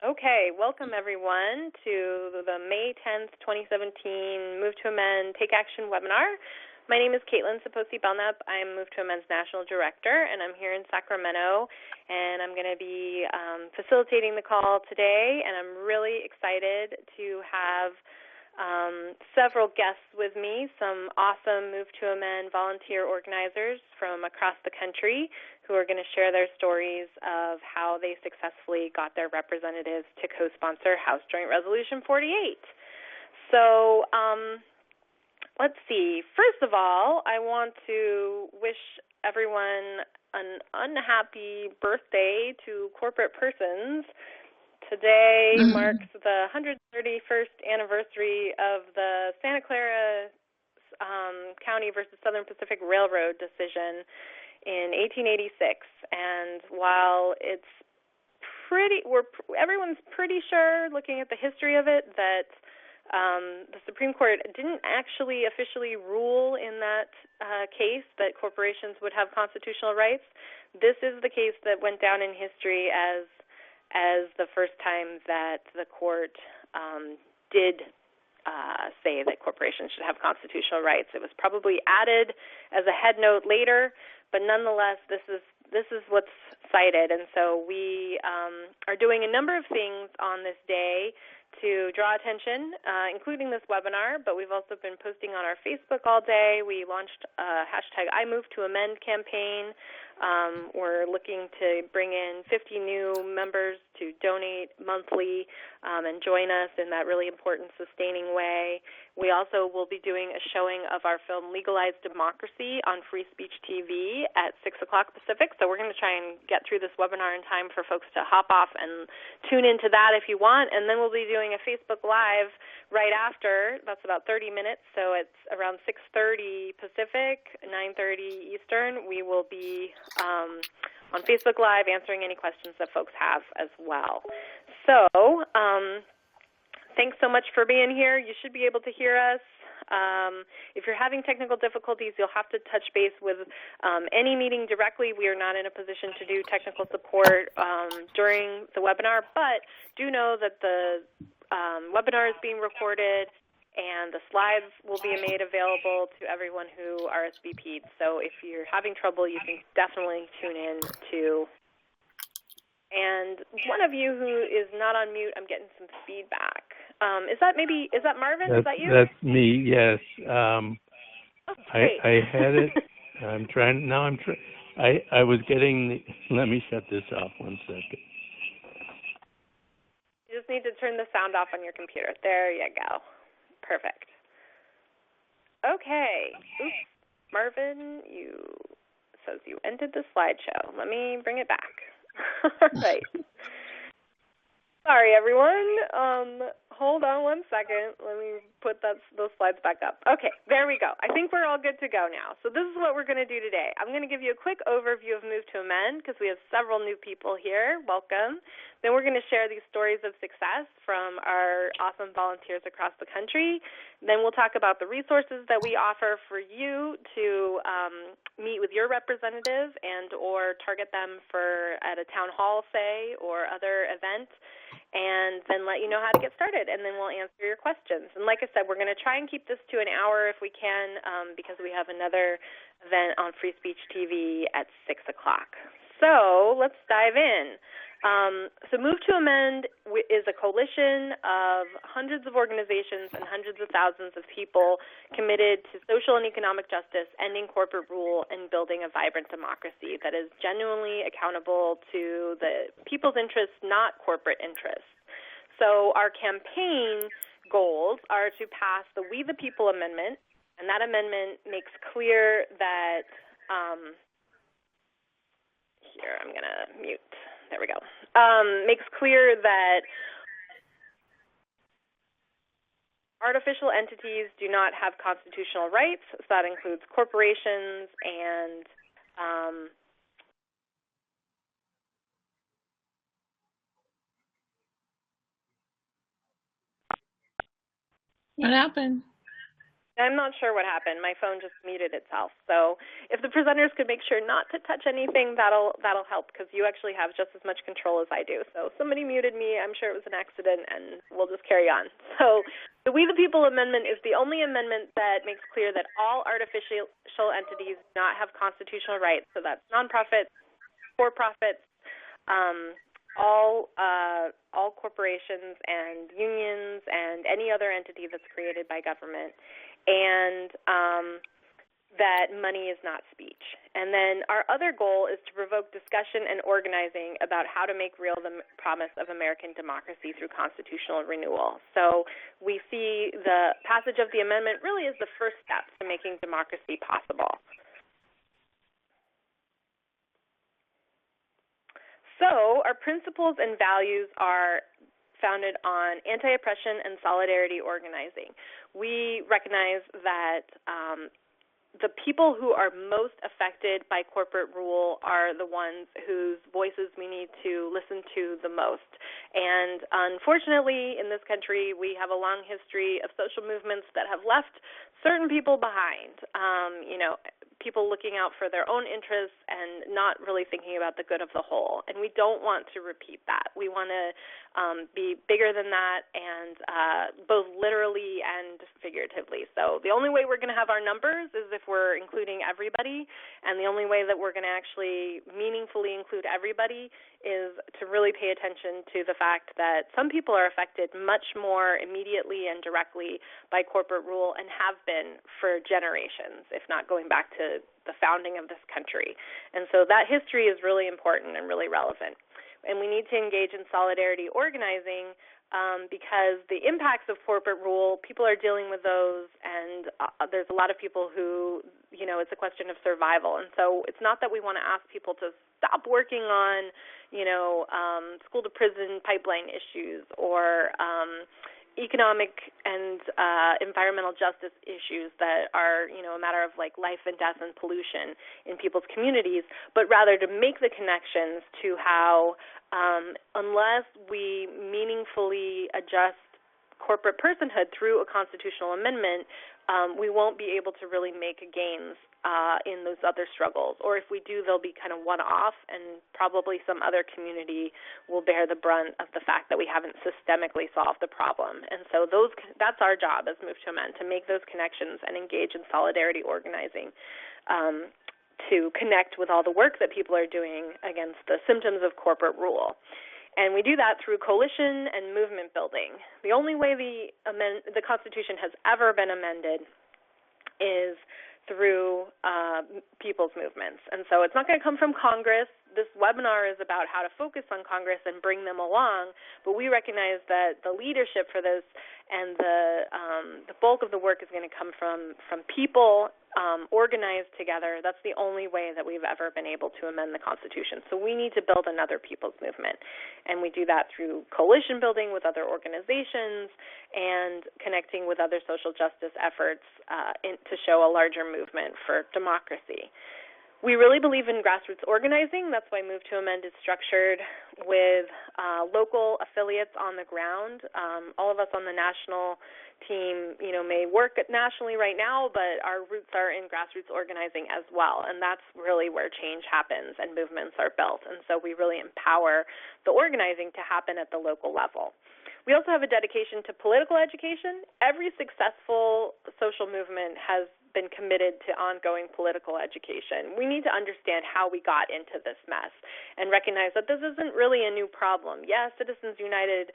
Okay, welcome everyone to the May 10th, 2017 Move to Amend, Take Action webinar. My name is Caitlin Saposi-Belknap. I'm Move to Amend's National Director, and I'm here in Sacramento, and I'm going to be facilitating the call today, and I'm really excited to have several guests with me, some awesome Move to Amend volunteer organizers from across the country who are going to share their stories of how they successfully got their representatives to co-sponsor House Joint Resolution 48. So let's see. First of all, I want to wish everyone an unhappy birthday to corporate persons. Today marks the 131st anniversary of the Santa Clara County versus Southern Pacific Railroad decision in 1886, and while it's everyone's pretty sure, looking at the history of it, that the Supreme Court didn't actually officially rule in that case that corporations would have constitutional rights. This is the case that went down in history as the first time that the court did say that corporations should have constitutional rights. It was probably added as a head note later, but nonetheless, this is what's cited. And so we are doing a number of things on this day to draw attention, including this webinar, but we've also been posting on our Facebook all day. We launched a hashtag #IMoveToAmend campaign. We're looking to bring in 50 new members to donate monthly and join us in that really important sustaining way. We also will be doing a showing of our film Legalized Democracy on Free Speech TV at 6 o'clock Pacific. So we're going to try and get through this webinar in time for folks to hop off and tune into that if you want. And then we'll be doing a Facebook Live right after. That's about 30 minutes. So it's around 6:30 Pacific, 9:30 Eastern. We will be on Facebook Live answering any questions that folks have as well. So thanks so much for being here. You should be able to hear us. If you're having technical difficulties, you'll have to touch base with any meeting directly. We are not in a position to do technical support during the webinar, but do know that the webinar is being recorded and the slides will be made available to everyone who RSVP'd. So if you're having trouble, you can definitely tune in to. And one of you who is not on mute, I'm getting some feedback. Is that Marvin? Is that you? That's me, yes. Great. I had it. I was getting, let me shut this off 1 second. You just need to turn the sound off on your computer. There you go. Perfect. Okay. Oops. Marvin, says you ended the slideshow. Let me bring it back. All right. Sorry, everyone. Hold on 1 second. Let me put those slides back up. Okay, there we go. I think we're all good to go now. So this is what we're going to do today. I'm going to give you a quick overview of Move to Amend because we have several new people here. Welcome. Then we're going to share these stories of success from our awesome volunteers across the country. Then we'll talk about the resources that we offer for you to meet with your representative and or target them at a town hall, say, or other event, and then let you know how to get started, and then we'll answer your questions. And like I said, we're going to try and keep this to an hour if we can because we have another event on Free Speech TV at 6 o'clock. So let's dive in. So Move to Amend is a coalition of hundreds of organizations and hundreds of thousands of people committed to social and economic justice, ending corporate rule, and building a vibrant democracy that is genuinely accountable to the people's interests, not corporate interests. So our campaign goals are to pass the We the People Amendment, and that amendment makes clear that here, I'm going to mute. There we go. Makes clear that artificial entities do not have constitutional rights. So that includes corporations and what happened? I'm not sure what happened. My phone just muted itself. So if the presenters could make sure not to touch anything, that'll help, because you actually have just as much control as I do. So somebody muted me. I'm sure it was an accident, and we'll just carry on. So the We the People Amendment is the only amendment that makes clear that all artificial entities do not have constitutional rights. So that's nonprofits, for-profits, all corporations and unions and any other entity that's created by government, and that money is not speech. And then our other goal is to provoke discussion and organizing about how to make real the promise of American democracy through constitutional renewal. So we see the passage of the amendment really as the first step to making democracy possible. So our principles and values are founded on anti-oppression and solidarity organizing. We recognize that the people who are most affected by corporate rule are the ones whose voices we need to listen to the most. And unfortunately, in this country, we have a long history of social movements that have left certain people behind, people looking out for their own interests and not really thinking about the good of the whole. And we don't want to repeat that. We want to be bigger than that, and both literally and figuratively. So the only way we're going to have our numbers is if we're including everybody, and the only way that we're going to actually meaningfully include everybody is to really pay attention to the fact that some people are affected much more immediately and directly by corporate rule and have been for generations, if not going back to the founding of this country. And so that history is really important and really relevant. And we need to engage in solidarity organizing because the impacts of corporate rule, people are dealing with those, and there's a lot of people who, it's a question of survival. And so it's not that we want to ask people to stop working on, school-to-prison pipeline issues or economic and environmental justice issues that are, a matter of like life and death and pollution in people's communities, but rather to make the connections to how unless we meaningfully adjust corporate personhood through a constitutional amendment, we won't be able to really make gains in those other struggles. Or if we do, they'll be kind of one-off, and probably some other community will bear the brunt of the fact that we haven't systemically solved the problem. And so that's our job as Move to Amend, to make those connections and engage in solidarity organizing to connect with all the work that people are doing against the symptoms of corporate rule. And we do that through coalition and movement building. The only way the Constitution has ever been amended is through people's movements. And so it's not going to come from Congress. This webinar is about how to focus on Congress and bring them along, but we recognize that the leadership for this and the bulk of the work is going to come from people organized together. That's the only way that we've ever been able to amend the Constitution. So we need to build another people's movement, and we do that through coalition building with other organizations and connecting with other social justice efforts to show a larger movement for democracy. We really believe in grassroots organizing. That's why Move to Amend is structured with local affiliates on the ground. All of us on the national team, may work nationally right now, but our roots are in grassroots organizing as well, and that's really where change happens and movements are built. And so we really empower the organizing to happen at the local level. We also have a dedication to political education. Every successful social movement has been committed to ongoing political education. We need to understand how we got into this mess and recognize that this isn't really a new problem. Yes, Citizens United,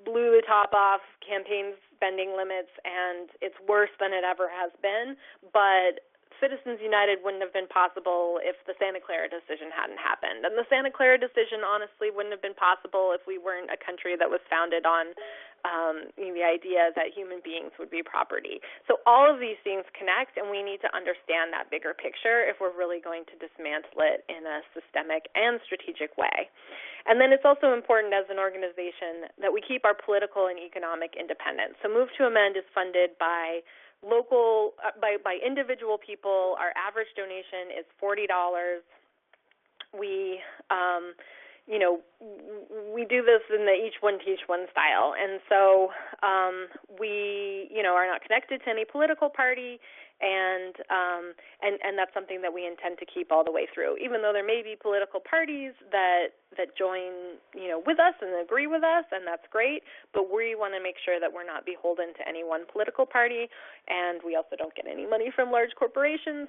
blew the top off campaign spending limits, and it's worse than it ever has been, but Citizens United wouldn't have been possible if the Santa Clara decision hadn't happened. And the Santa Clara decision, honestly, wouldn't have been possible if we weren't a country that was founded on the idea that human beings would be property. So all of these things connect, and we need to understand that bigger picture if we're really going to dismantle it in a systemic and strategic way. And then it's also important as an organization that we keep our political and economic independence. So Move to Amend is funded by by individual people. Our average donation is $40. We we do this in the each one teach one style, and so we, are not connected to any political party, and that's something that we intend to keep all the way through. Even though there may be political parties that join, with us and agree with us, and that's great, but we want to make sure that we're not beholden to any one political party, and we also don't get any money from large corporations.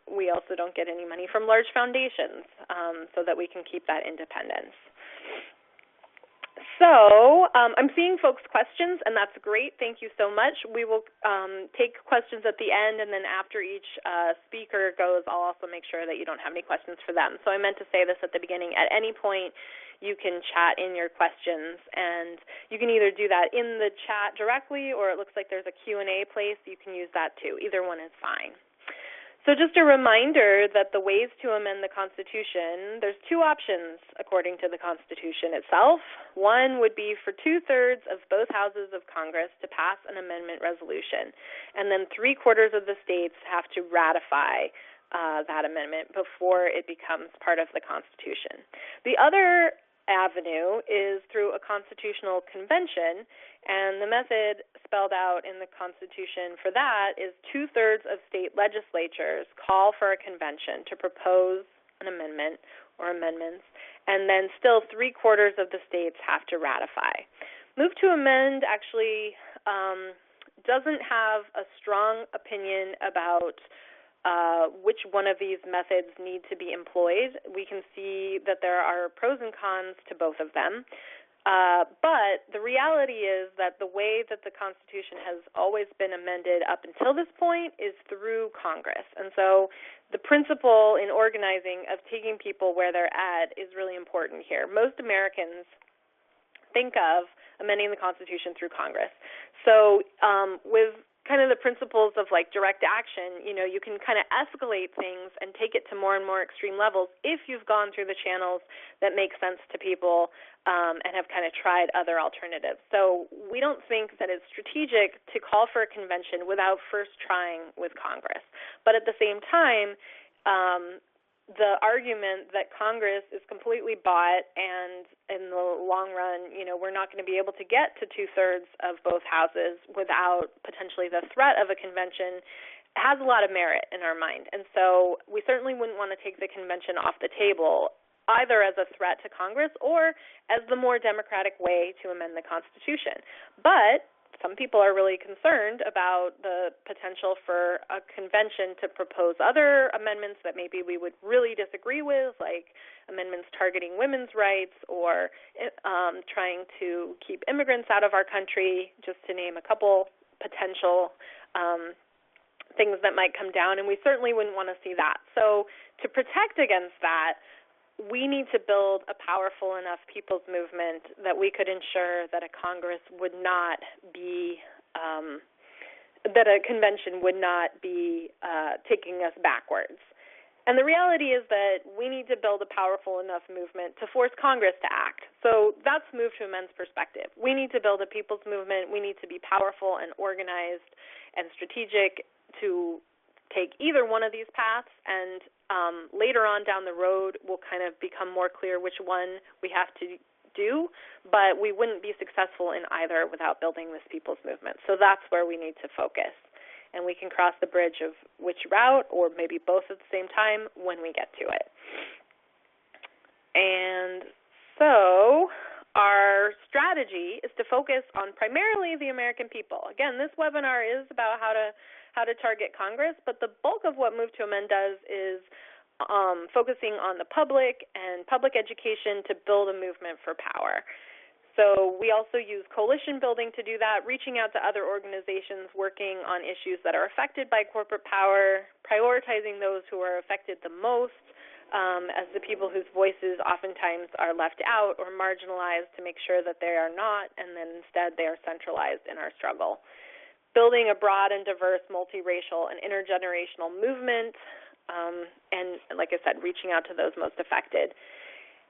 We also don't get any money from large foundations, so that we can keep that independence. So I'm seeing folks' questions, and that's great. Thank you so much. We will take questions at the end, and then after each speaker goes, I'll also make sure that you don't have any questions for them. So I meant to say this at the beginning. At any point, you can chat in your questions, and you can either do that in the chat directly, or it looks like there's a Q&A place. You can use that too. Either one is fine. So just a reminder that the ways to amend the Constitution, there's two options according to the Constitution itself. One would be for 2/3 of both houses of Congress to pass an amendment resolution, and then 3/4 of the states have to ratify that amendment before it becomes part of the Constitution. The other avenue is through a constitutional convention, and the method spelled out in the Constitution for that is 2/3 of state legislatures call for a convention to propose an amendment or amendments, and then still 3/4 of the states have to ratify. Move to amend actually doesn't have a strong opinion about which one of these methods need to be employed. We can see that there are pros and cons to both of them. But the reality is that the way that the Constitution has always been amended up until this point is through Congress. And so the principle in organizing of taking people where they're at is really important here. Most Americans think of amending the Constitution through Congress. So with kind of the principles of like direct action, you can kind of escalate things and take it to more and more extreme levels if you've gone through the channels that make sense to people and have kind of tried other alternatives. So we don't think that it's strategic to call for a convention without first trying with Congress. But at the same time, the argument that Congress is completely bought and in the long run, we're not going to be able to get to 2/3 of both houses without potentially the threat of a convention has a lot of merit in our mind. And so we certainly wouldn't want to take the convention off the table either as a threat to Congress or as the more democratic way to amend the Constitution. But some people are really concerned about the potential for a convention to propose other amendments that maybe we would really disagree with, like amendments targeting women's rights or trying to keep immigrants out of our country, just to name a couple potential things that might come down, and we certainly wouldn't want to see that. So to protect against that, we need to build a powerful enough people's movement that we could ensure that a Congress would not be, that a convention would not be taking us backwards. And the reality is that we need to build a powerful enough movement to force Congress to act. So that's Move to Amend's perspective. We need to build a people's movement. We need to be powerful and organized and strategic to take either one of these paths, and later on down the road will kind of become more clear which one we have to do, but we wouldn't be successful in either without building this people's movement. So that's where we need to focus, and we can cross the bridge of which route, or maybe both at the same time, when we get to it. And so our strategy is to focus on primarily the American people. Again, this webinar is about how to target Congress, but the bulk of what Move to Amend does is focusing on the public and public education to build a movement for power. So we also use coalition building to do that, reaching out to other organizations working on issues that are affected by corporate power, prioritizing those who are affected the most as the people whose voices oftentimes are left out or marginalized, to make sure that they are not, and then instead they are centralized in our struggle. Building a broad and diverse, multiracial, and intergenerational movement, and like I said, reaching out to those most affected.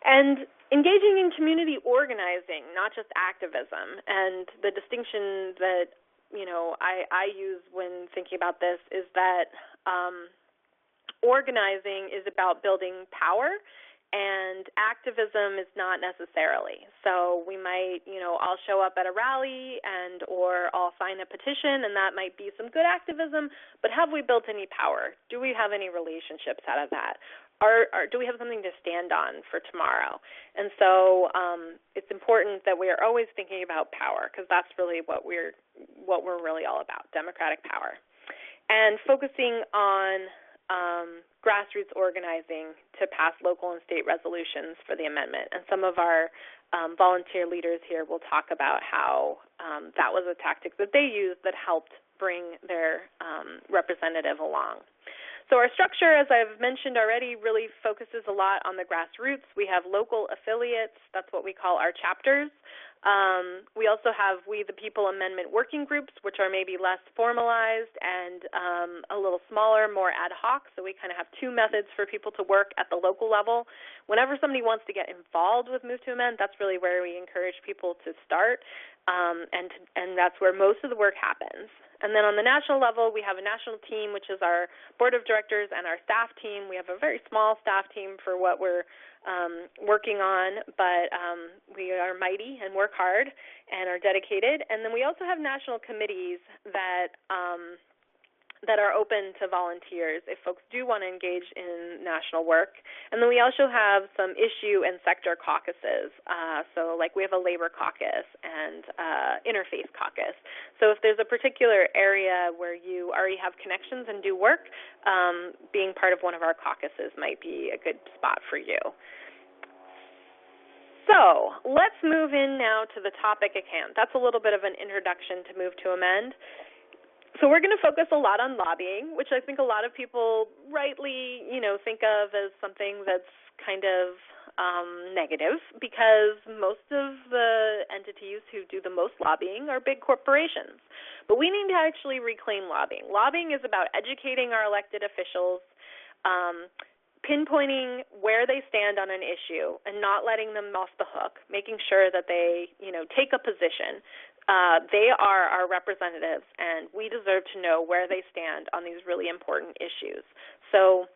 And engaging in community organizing, not just activism. And the distinction that, I use when thinking about this is that organizing is about building power, and activism is not necessarily. So we might, all show up at a rally or all sign a petition, and that might be some good activism, but have we built any power? Do we have any relationships out of that? Do we have something to stand on for tomorrow? And so it's important that we are always thinking about power, because that's really what we're really all about, democratic power. And focusing on grassroots organizing to pass local and state resolutions for the amendment. And some of our volunteer leaders here will talk about how that was a tactic that they used that helped bring their representative along. So our structure, as I've mentioned already, really focuses a lot on the grassroots. We have local affiliates. That's what we call our chapters. We also have We the People Amendment working groups, which are maybe less formalized and a little smaller, more ad hoc. So we kind of have two methods for people to work at the local level. Whenever somebody wants to get involved with Move to Amend, that's really where we encourage people to start, and that's where most of the work happens. And then on the national level, we have a national team, which is our board of directors and our staff team. We have a very small staff team for what we're working on, but we are mighty and work hard and are dedicated. And then we also have national committees that are open to volunteers if folks do want to engage in national work. And then we also have some issue and sector caucuses. So like we have a labor caucus and interfaith caucus. So if there's a particular area where you already have connections and do work, being part of one of our caucuses might be a good spot for you. So let's move in now to the topic at hand. That's a little bit of an introduction to Move to Amend. So we're going to focus a lot on lobbying, which I think a lot of people rightly, think of as something that's kind of negative, because most of the entities who do the most lobbying are big corporations. But we need to actually reclaim lobbying. Lobbying is about educating our elected officials, pinpointing where they stand on an issue and not letting them off the hook, making sure that they, take a position. They are our representatives, and we deserve to know where they stand on these really important issues. So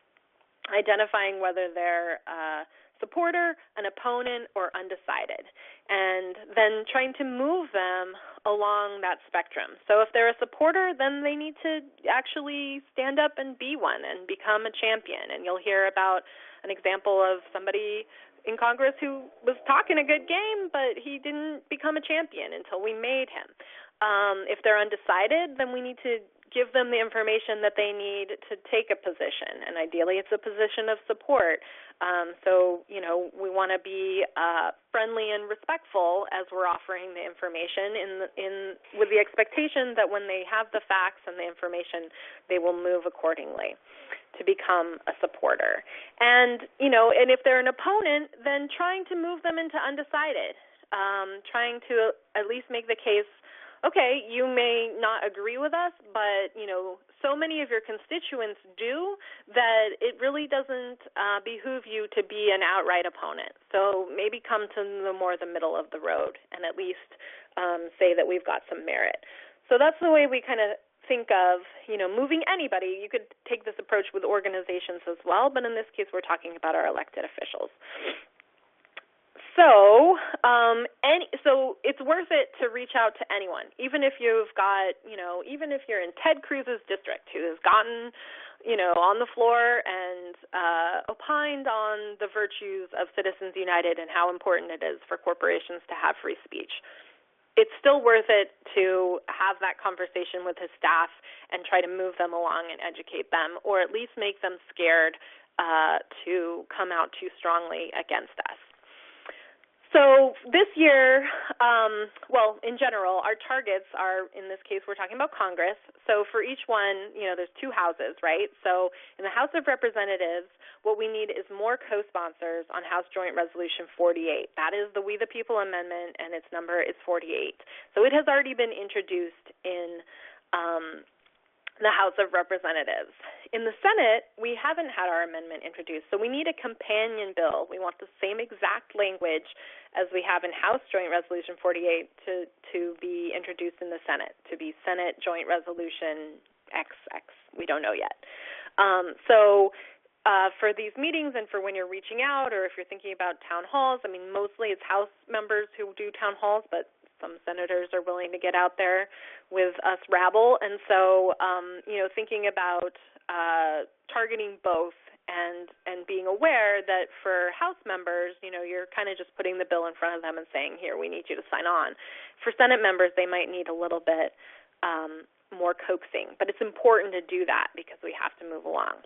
identifying whether they're a supporter, an opponent, or undecided, and then trying to move them along that spectrum. So if they're a supporter, then they need to actually stand up and be one and become a champion. And you'll hear about an example of somebody in Congress who was talking a good game, but he didn't become a champion until we made him. If they're undecided, then we need to give them the information that they need to take a position, and ideally it's a position of support. So, we want to be friendly and respectful as we're offering the information with the expectation that when they have the facts and the information, they will move accordingly to become a supporter. And, and if they're an opponent, then trying to move them into undecided, trying to at least make the case, okay, you may not agree with us, but, so many of your constituents do that it really doesn't behoove you to be an outright opponent. So maybe come to the middle of the road and at least say that we've got some merit. So that's the way we kind of think of, moving anybody. You could take this approach with organizations as well, but in this case we're talking about our elected officials. So, so it's worth it to reach out to anyone, even if you've got, even if you're in Ted Cruz's district, who has gotten, on the floor and opined on the virtues of Citizens United and how important it is for corporations to have free speech. It's still worth it to have that conversation with his staff and try to move them along and educate them, or at least make them scared to come out too strongly against us. So this year, in general, our targets are, in this case, we're talking about Congress. So for each one, there's two houses, right? So in the House of Representatives, what we need is more co-sponsors on House Joint Resolution 48. That is the We the People Amendment, and its number is 48. So it has already been introduced in the House of Representatives. In the Senate, we haven't had our amendment introduced, so we need a companion bill. We want the same exact language as we have in House Joint Resolution 48 to be introduced in the Senate, to be Senate Joint Resolution XX. We don't know yet. So for these meetings and for when you're reaching out or if you're thinking about town halls. I mean, mostly it's House members who do town halls, but some senators are willing to get out there with us rabble. And so, thinking about targeting both and being aware that for House members, you're kind of just putting the bill in front of them and saying, here, we need you to sign on. For Senate members, they might need a little bit more coaxing, but it's important to do that because we have to move along.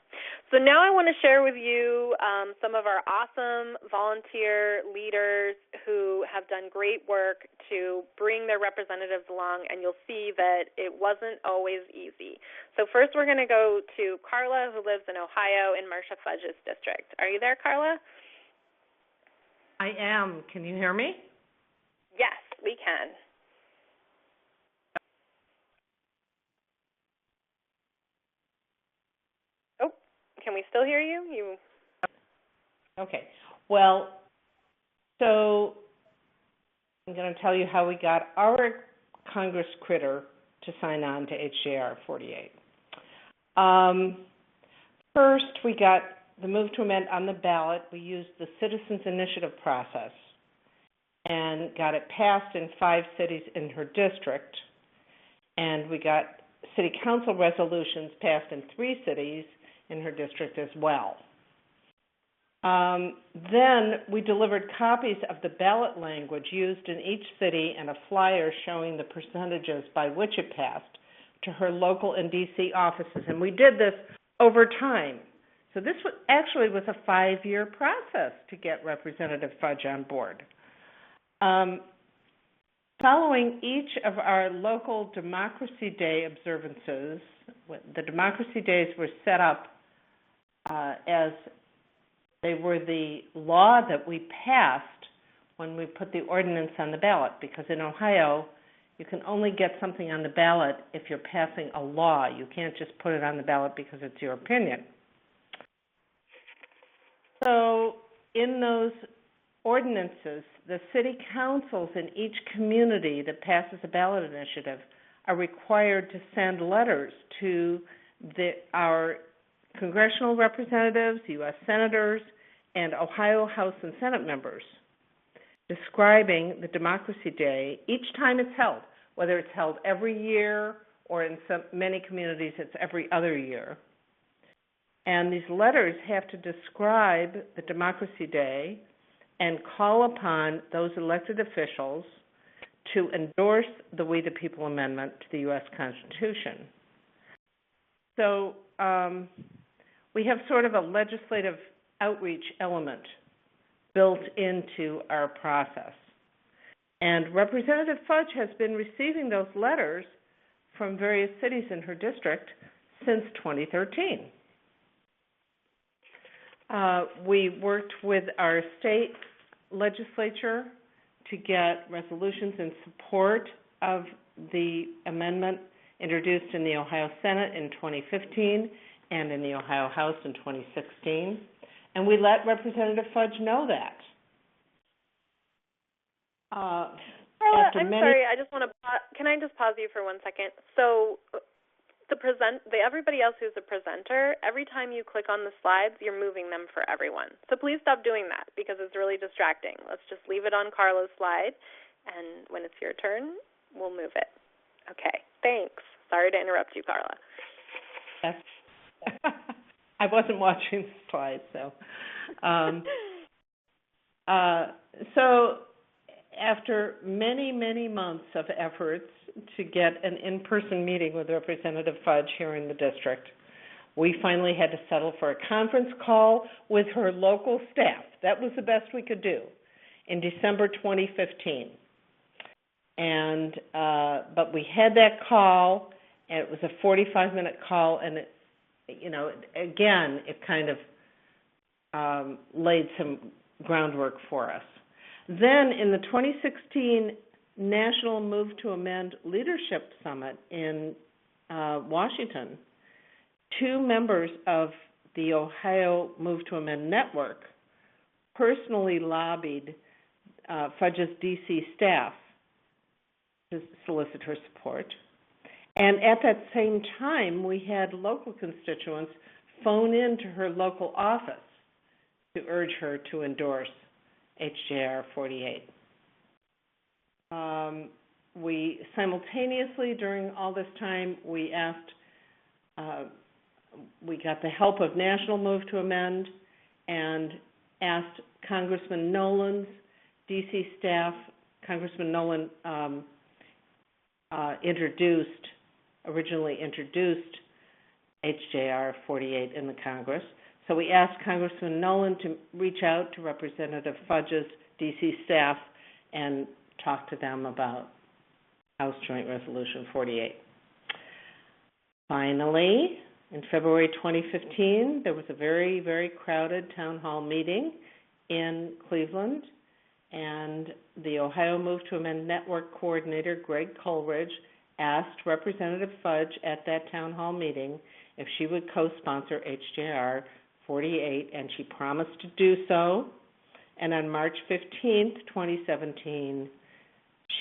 So now I want to share with you some of our awesome volunteer leaders who have done great work to bring their representatives along, and you'll see that it wasn't always easy. So first we're going to go to Carla, who lives in Ohio in Marcia Fudge's district. Are you there, Carla? I am. Can you hear me? Yes, we can. Can we still hear you? Okay. Well, so I'm going to tell you how we got our Congress critter to sign on to HJR 48. First, we got the move to amend on the ballot. We used the Citizens Initiative process and got it passed in 5 cities in her district. And we got city council resolutions passed in 3 cities in her district as well. Then we delivered copies of the ballot language used in each city and a flyer showing the percentages by which it passed to her local and D.C. offices. And we did this over time. So this actually was a 5-year process to get Representative Fudge on board. Following each of our local Democracy Day observances, the Democracy Days were set up as they were the law that we passed when we put the ordinance on the ballot, because in Ohio, you can only get something on the ballot if you're passing a law. You can't just put it on the ballot because it's your opinion. So in those ordinances, the city councils in each community that passes a ballot initiative are required to send letters to our congressional representatives, U.S. senators, and Ohio House and Senate members describing the Democracy Day each time it's held, whether it's held every year or in many communities it's every other year. And these letters have to describe the Democracy Day and call upon those elected officials to endorse the We the People Amendment to the U.S. Constitution. So we have sort of a legislative outreach element built into our process. And Representative Fudge has been receiving those letters from various cities in her district since 2013. We worked with our state legislature to get resolutions in support of the amendment introduced in the Ohio Senate in 2015 and in the Ohio House in 2016. And we let Representative Fudge know that. Carla, I'm sorry, I just want to can I just pause you for 1 second? So everybody else who's a presenter, every time you click on the slides, you're moving them for everyone. So please stop doing that because it's really distracting. Let's just leave it on Carla's slide, and when it's your turn, we'll move it. Okay, thanks. Sorry to interrupt you, Carla. Yes. I wasn't watching the slides, so. So after many, many months of efforts to get an in-person meeting with Representative Fudge here in the district, we finally had to settle for a conference call with her local staff. That was the best we could do in December 2015. And but we had that call, and it was a 45-minute call, and it, again, it kind of laid some groundwork for us. Then in the 2016 National Move to Amend Leadership Summit in Washington, 2 members of the Ohio Move to Amend Network personally lobbied Fudge's D.C. staff to solicit her support. And at that same time, we had local constituents phone in to her local office to urge her to endorse HJR 48. We simultaneously, during all this time, we got the help of National Move to Amend and asked Congressman Nolan's D.C. staff. Congressman Nolan originally introduced HJR 48 in the Congress. So we asked Congressman Nolan to reach out to Representative Fudge's D.C. staff and talk to them about House Joint Resolution 48. Finally, in February 2015, there was a very, very crowded town hall meeting in Cleveland, and the Ohio Move to Amend Network coordinator, Greg Coleridge, asked Representative Fudge at that town hall meeting if she would co-sponsor HJR 48, and she promised to do so. And on March 15th, 2017,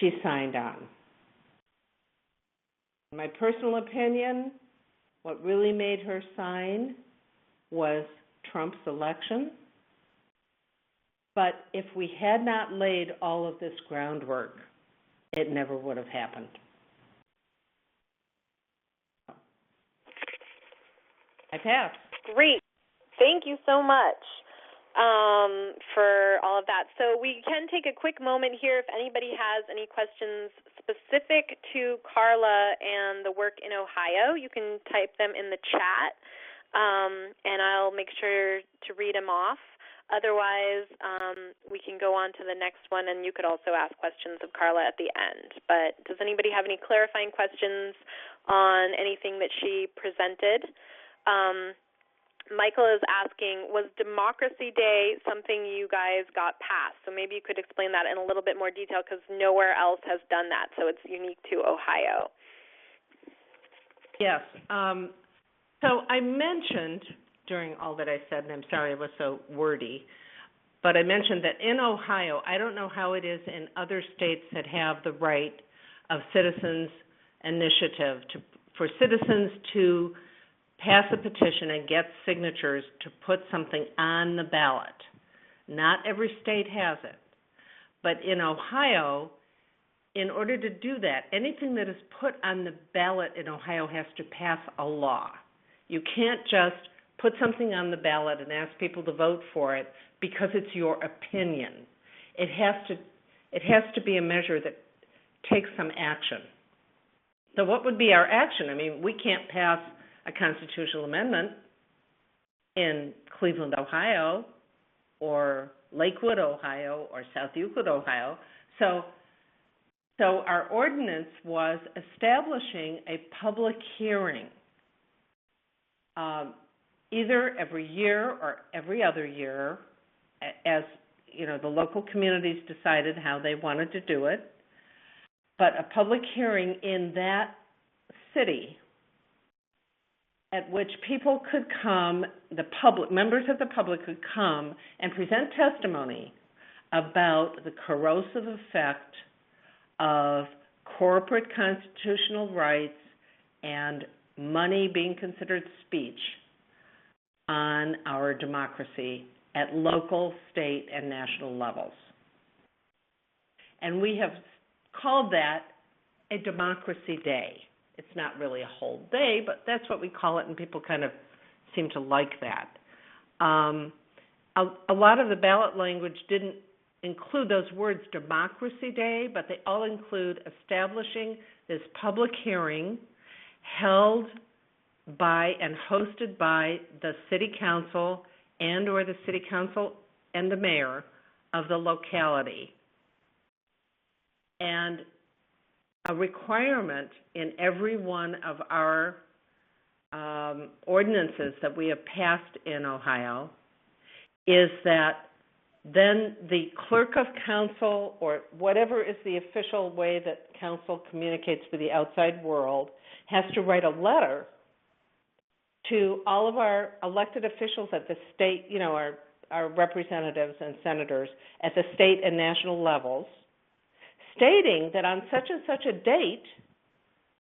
she signed on. In my personal opinion, what really made her sign was Trump's election. But if we had not laid all of this groundwork, it never would have happened. I pass. Great. Thank you so much for all of that. So we can take a quick moment here if anybody has any questions specific to Carla and the work in Ohio. You can type them in the chat, and I'll make sure to read them off. Otherwise, we can go on to the next one, and you could also ask questions of Carla at the end. But does anybody have any clarifying questions on anything that she presented? Michael is asking, was Democracy Day something you guys got passed? So maybe you could explain that in a little bit more detail, because nowhere else has done that, so it's unique to Ohio. Yes. So I mentioned during all that I said, and I'm sorry I was so wordy, but I mentioned that in Ohio, I don't know how it is in other states that have the right of citizens initiative for citizens to pass a petition and get signatures to put something on the ballot. Not every state has it. But in Ohio, in order to do that, anything that is put on the ballot in Ohio has to pass a law. You can't just put something on the ballot and ask people to vote for it because it's your opinion. It has to be a measure that takes some action. So what would be our action? I mean, we can't pass a constitutional amendment in Cleveland, Ohio, or Lakewood, Ohio, or South Euclid, Ohio. So our ordinance was establishing a public hearing either every year or every other year, as you know, the local communities decided how they wanted to do it, but a public hearing in that city at which people could come, members of the public could come and present testimony about the corrosive effect of corporate constitutional rights and money being considered speech on our democracy at local, state, and national levels. And we have called that a Democracy Day. It's not really a whole day, but that's what we call it, and people kind of seem to like that. A lot of the ballot language didn't include those words Democracy Day, but they all include establishing this public hearing held by and hosted by the city council and or the city council and the mayor of the locality. And a requirement in every one of our ordinances that we have passed in Ohio is that then the clerk of council, or whatever is the official way that council communicates with the outside world, has to write a letter to all of our elected officials at the state, you know, our representatives and senators at the state and national levels, stating that on such and such a date,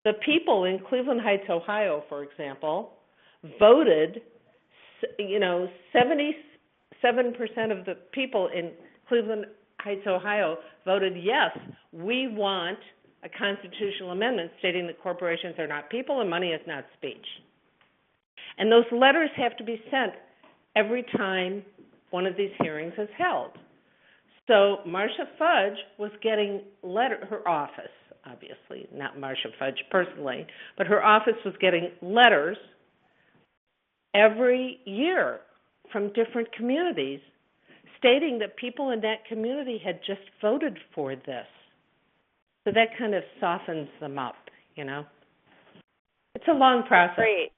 the people in Cleveland Heights, Ohio, for example, voted 77% of the people in Cleveland Heights, Ohio, voted yes, we want a constitutional amendment stating that corporations are not people and money is not speech. And those letters have to be sent every time one of these hearings is held. So Marcia Fudge was getting her office, obviously, not Marcia Fudge personally, but her office was getting letters every year from different communities stating that people in that community had just voted for this. So that kind of softens them up, It's a long process. Great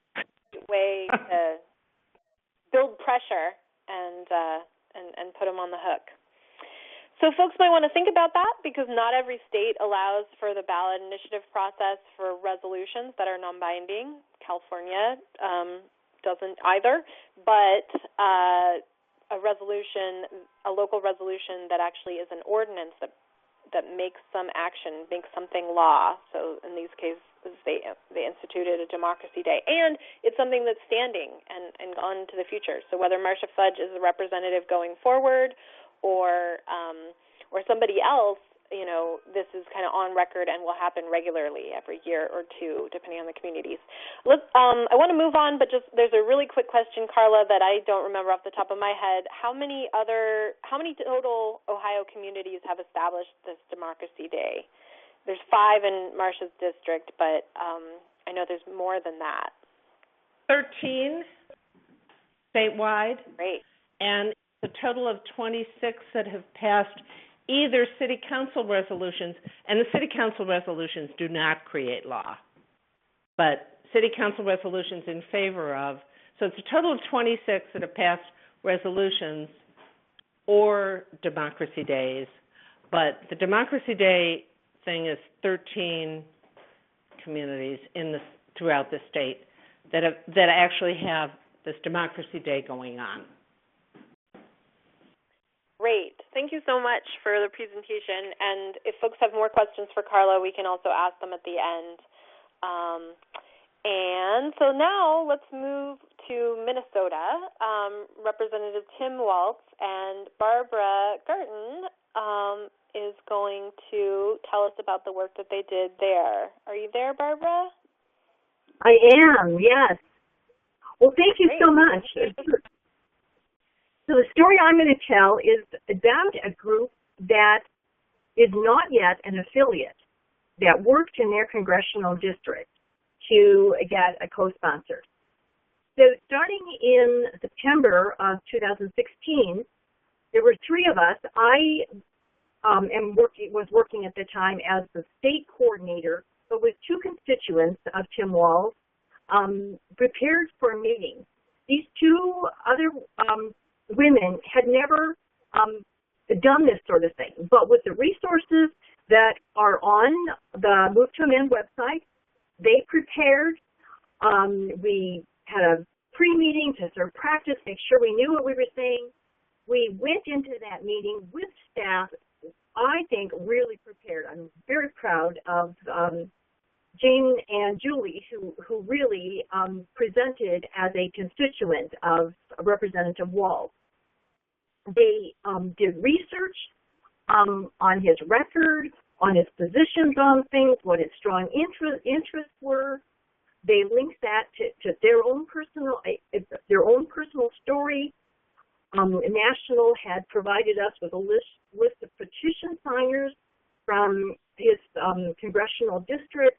way to build pressure and put them on the hook. So folks might want to think about that because not every state allows for the ballot initiative process for resolutions that are non-binding. California doesn't either, but a local resolution that actually is an ordinance that makes some action, makes something law. So in these cases, they instituted a Democracy Day, and it's something that's standing and gone into the future. So whether Marcia Fudge is a representative going forward, or somebody else, this is kind of on record and will happen regularly every year or two, depending on the communities. I want to move on, but there's a really quick question, Carla, that I don't remember off the top of my head. How many total Ohio communities have established this Democracy Day? There's 5 in Marcia's district, but I know there's more than that. 13 statewide. Great. And a total of 26 that have passed either city council resolutions, and the city council resolutions do not create law, but city council resolutions in favor of. So it's a total of 26 that have passed resolutions or Democracy Days, but the Democracy Day thing is 13 communities throughout the state that actually have this Democracy Day going on. Great. Thank you so much for the presentation. And if folks have more questions for Carla, we can also ask them at the end. And so now let's move to Minnesota. Representative Tim Waltz and Barbara Garten is going to tell us about the work that they did there. Are you there, Barbara? I am, yes. Well, thank you so much. So the story I'm going to tell is about a group that is not yet an affiliate that worked in their congressional district to get a co-sponsor. So starting in September of 2016, there were 3 of us. I was working at the time as the state coordinator, but with 2 constituents of Tim Walz, prepared for a meeting. These 2 other women had never done this sort of thing, but with the resources that are on the Move to Amend website, they prepared. We had a pre-meeting to sort of practice, make sure we knew what we were saying. We went into that meeting with staff, I think, really prepared. I'm very proud of Jane and Julie, who really presented as a constituent of Representative Walz. They did research on his record, on his positions on things, what his strong interests were. They linked that to their own personal story. National had provided us with a list of petition signers from his congressional district.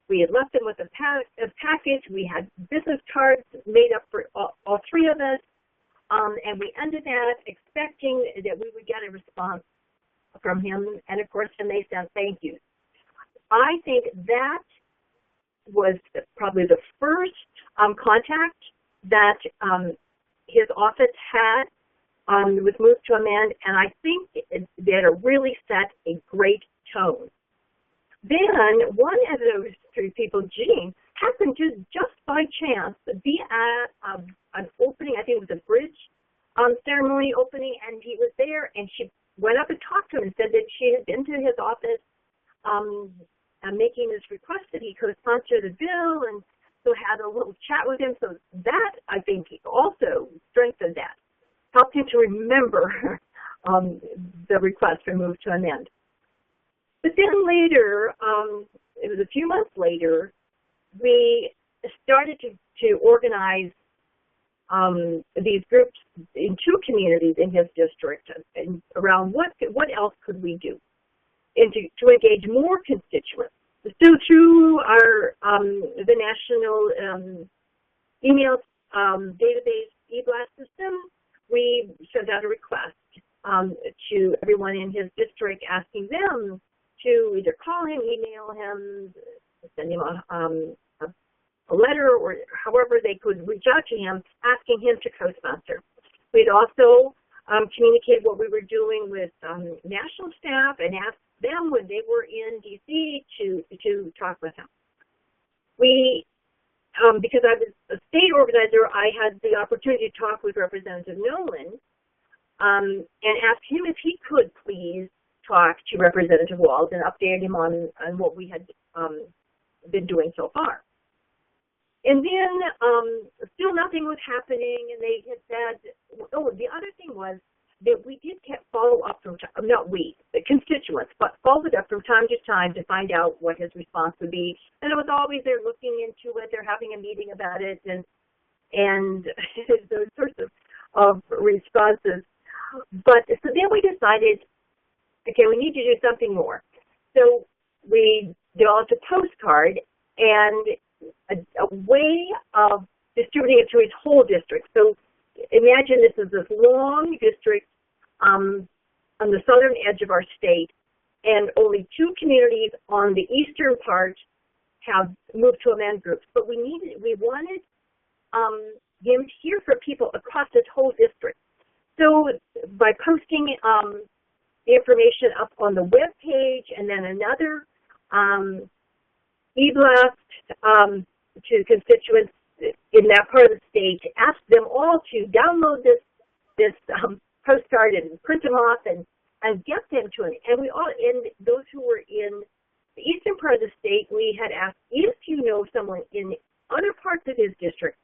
We had left them with a package. We had business cards made up for all 3 of us. And we ended that expecting that we would get a response from him. And, of course, then they sent thank yous. I think that was probably the first contact that his office had with Move to Amend, and I think that it really set a great tone. Then one of those 3 people, Jean, happened to just by chance be at an opening. I think it was a bridge ceremony opening, and he was there, and she went up and talked to him and said that she had been to his office making this request that he co-sponsor the bill, and so had a little chat with him. So that, I think, also remember the request for move to amend. But then later, it was a few months later, we started to organize these groups in two communities in his district and around what else could we do, and to engage more constituents. So through our the national email database e-blast system, we sent out a request to everyone in his district, asking them to either call him, email him, send him a letter, or however they could reach out to him, asking him to co-sponsor. We'd also communicate what we were doing with national staff and asked them when they were in D.C. to talk with him. We, because I was a state organizer, I had the opportunity to talk with Representative Nolan and ask him if he could please talk to Representative Walz and update him on what we had been doing so far. And then still nothing was happening, and they had said, oh, the other thing was that we did follow up from, not we, the constituents, but followed up from time to time to find out what his response would be. And it was always they're looking into it, they're having a meeting about it, and those sorts of responses. But so then we decided, okay, we need to do something more. So we developed a postcard and a way of distributing it to his whole district. So imagine this is this long district on the southern edge of our state, and only two communities on the eastern part have moved to amend groups. But we wanted him to hear from people across this whole district. So by posting the information up on the web page and then another e-blast to constituents in that part of the state, to ask them all to download this postcard and print them off and get them to him. And those who were in the eastern part of the state, we had asked, if you know someone in other parts of his district,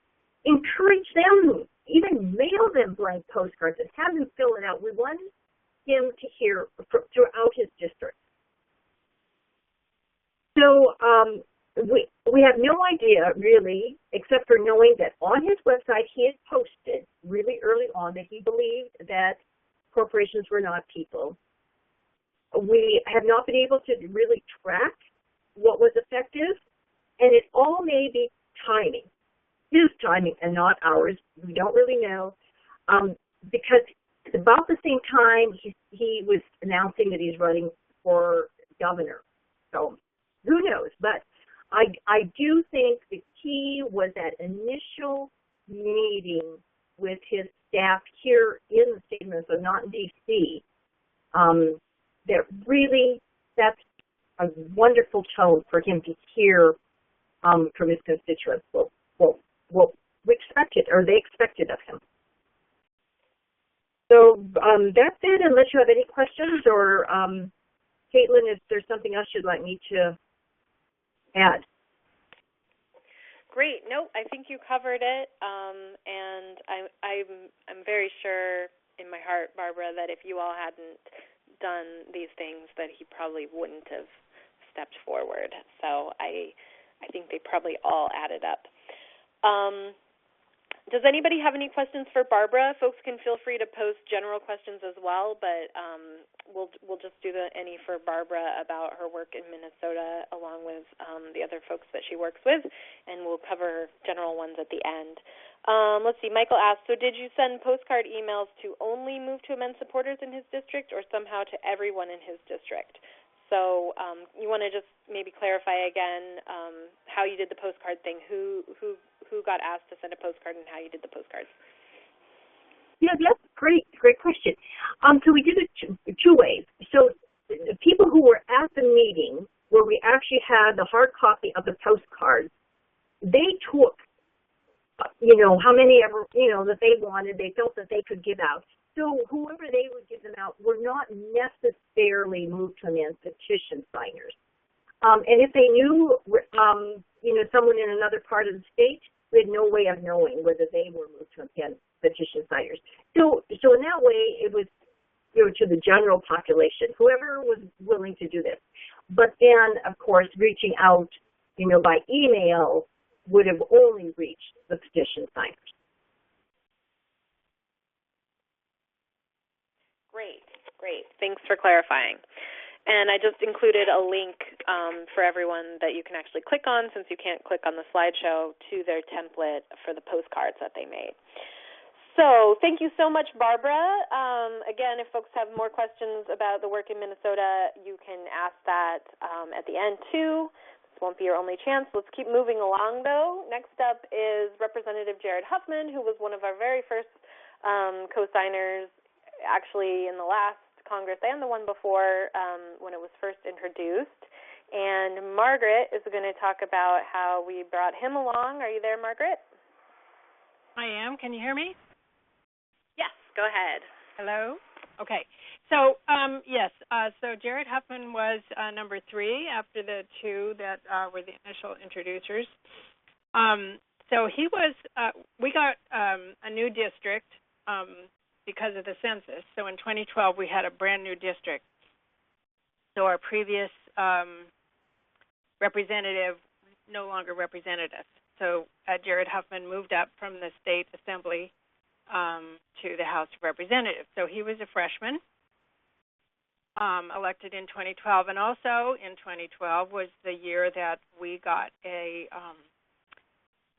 encourage them, even mail them blank postcards and have them fill it out. We wanted him to hear throughout his district. So we have no idea, really, except for knowing that on his website he had posted really early on that he believed that corporations were not people. We have not been able to really track what was effective, and it all may be timing, his timing and not ours. We don't really know, because about the same time he was announcing that he's running for governor. So who knows? But I do think the key was that initial meeting with his staff here in the state of Minnesota, not in D.C., that really that's a wonderful tone for him to hear from his constituents what we expected, or they expected of him. So that's it, unless you have any questions, or Caitlin, if there's something else you'd like me to add. Great. No, I think you covered it, and I'm very sure in my heart, Barbara, that if you all hadn't done these things, that he probably wouldn't have stepped forward. So I think they probably all added up. Does anybody have any questions for Barbara? Folks can feel free to post general questions as well, but we'll just do any for Barbara about her work in Minnesota along with the other folks that she works with, and we'll cover general ones at the end. Let's see, Michael asked, so did you send postcard emails to only Move to Amend supporters in his district or somehow to everyone in his district? So you want to just maybe clarify again how you did the postcard thing, who got asked to send a postcard and how you did the postcards? Yeah, that's great question. So we did it two ways. So the people who were at the meeting where we actually had the hard copy of the postcards, they took, how many ever, that they wanted, they felt that they could give out. So whoever they would give them out were not necessarily Move to Amend petition signers. And if they knew, someone in another part of the state, we had no way of knowing whether they were Move to Amend petition signers. So in that way, way it was, to the general population, whoever was willing to do this. But then, of course, reaching out, by email would have only reached the petition signers. Great. Thanks for clarifying. And I just included a link for everyone that you can actually click on, since you can't click on the slideshow, to their template for the postcards that they made. So thank you so much, Barbara. Again, if folks have more questions about the work in Minnesota, you can ask that at the end, too. This won't be your only chance. Let's keep moving along, though. Next up is Representative Jared Huffman, who was one of our very first co-signers, actually in the last Congress and the one before, when it was first introduced. And Margaret is going to talk about how we brought him along. Are you there, Margaret? I am. Can you hear me? Yes, go ahead. Hello? Okay. So, yes, so Jared Huffman was number 3 after the 2 that were the initial introducers. So he was, we got a new district because of the census. So in 2012, we had a brand new district. So our previous representative no longer represented us. So Jared Huffman moved up from the state assembly to the House of Representatives. So he was a freshman, elected in 2012. And also in 2012 was the year that we got a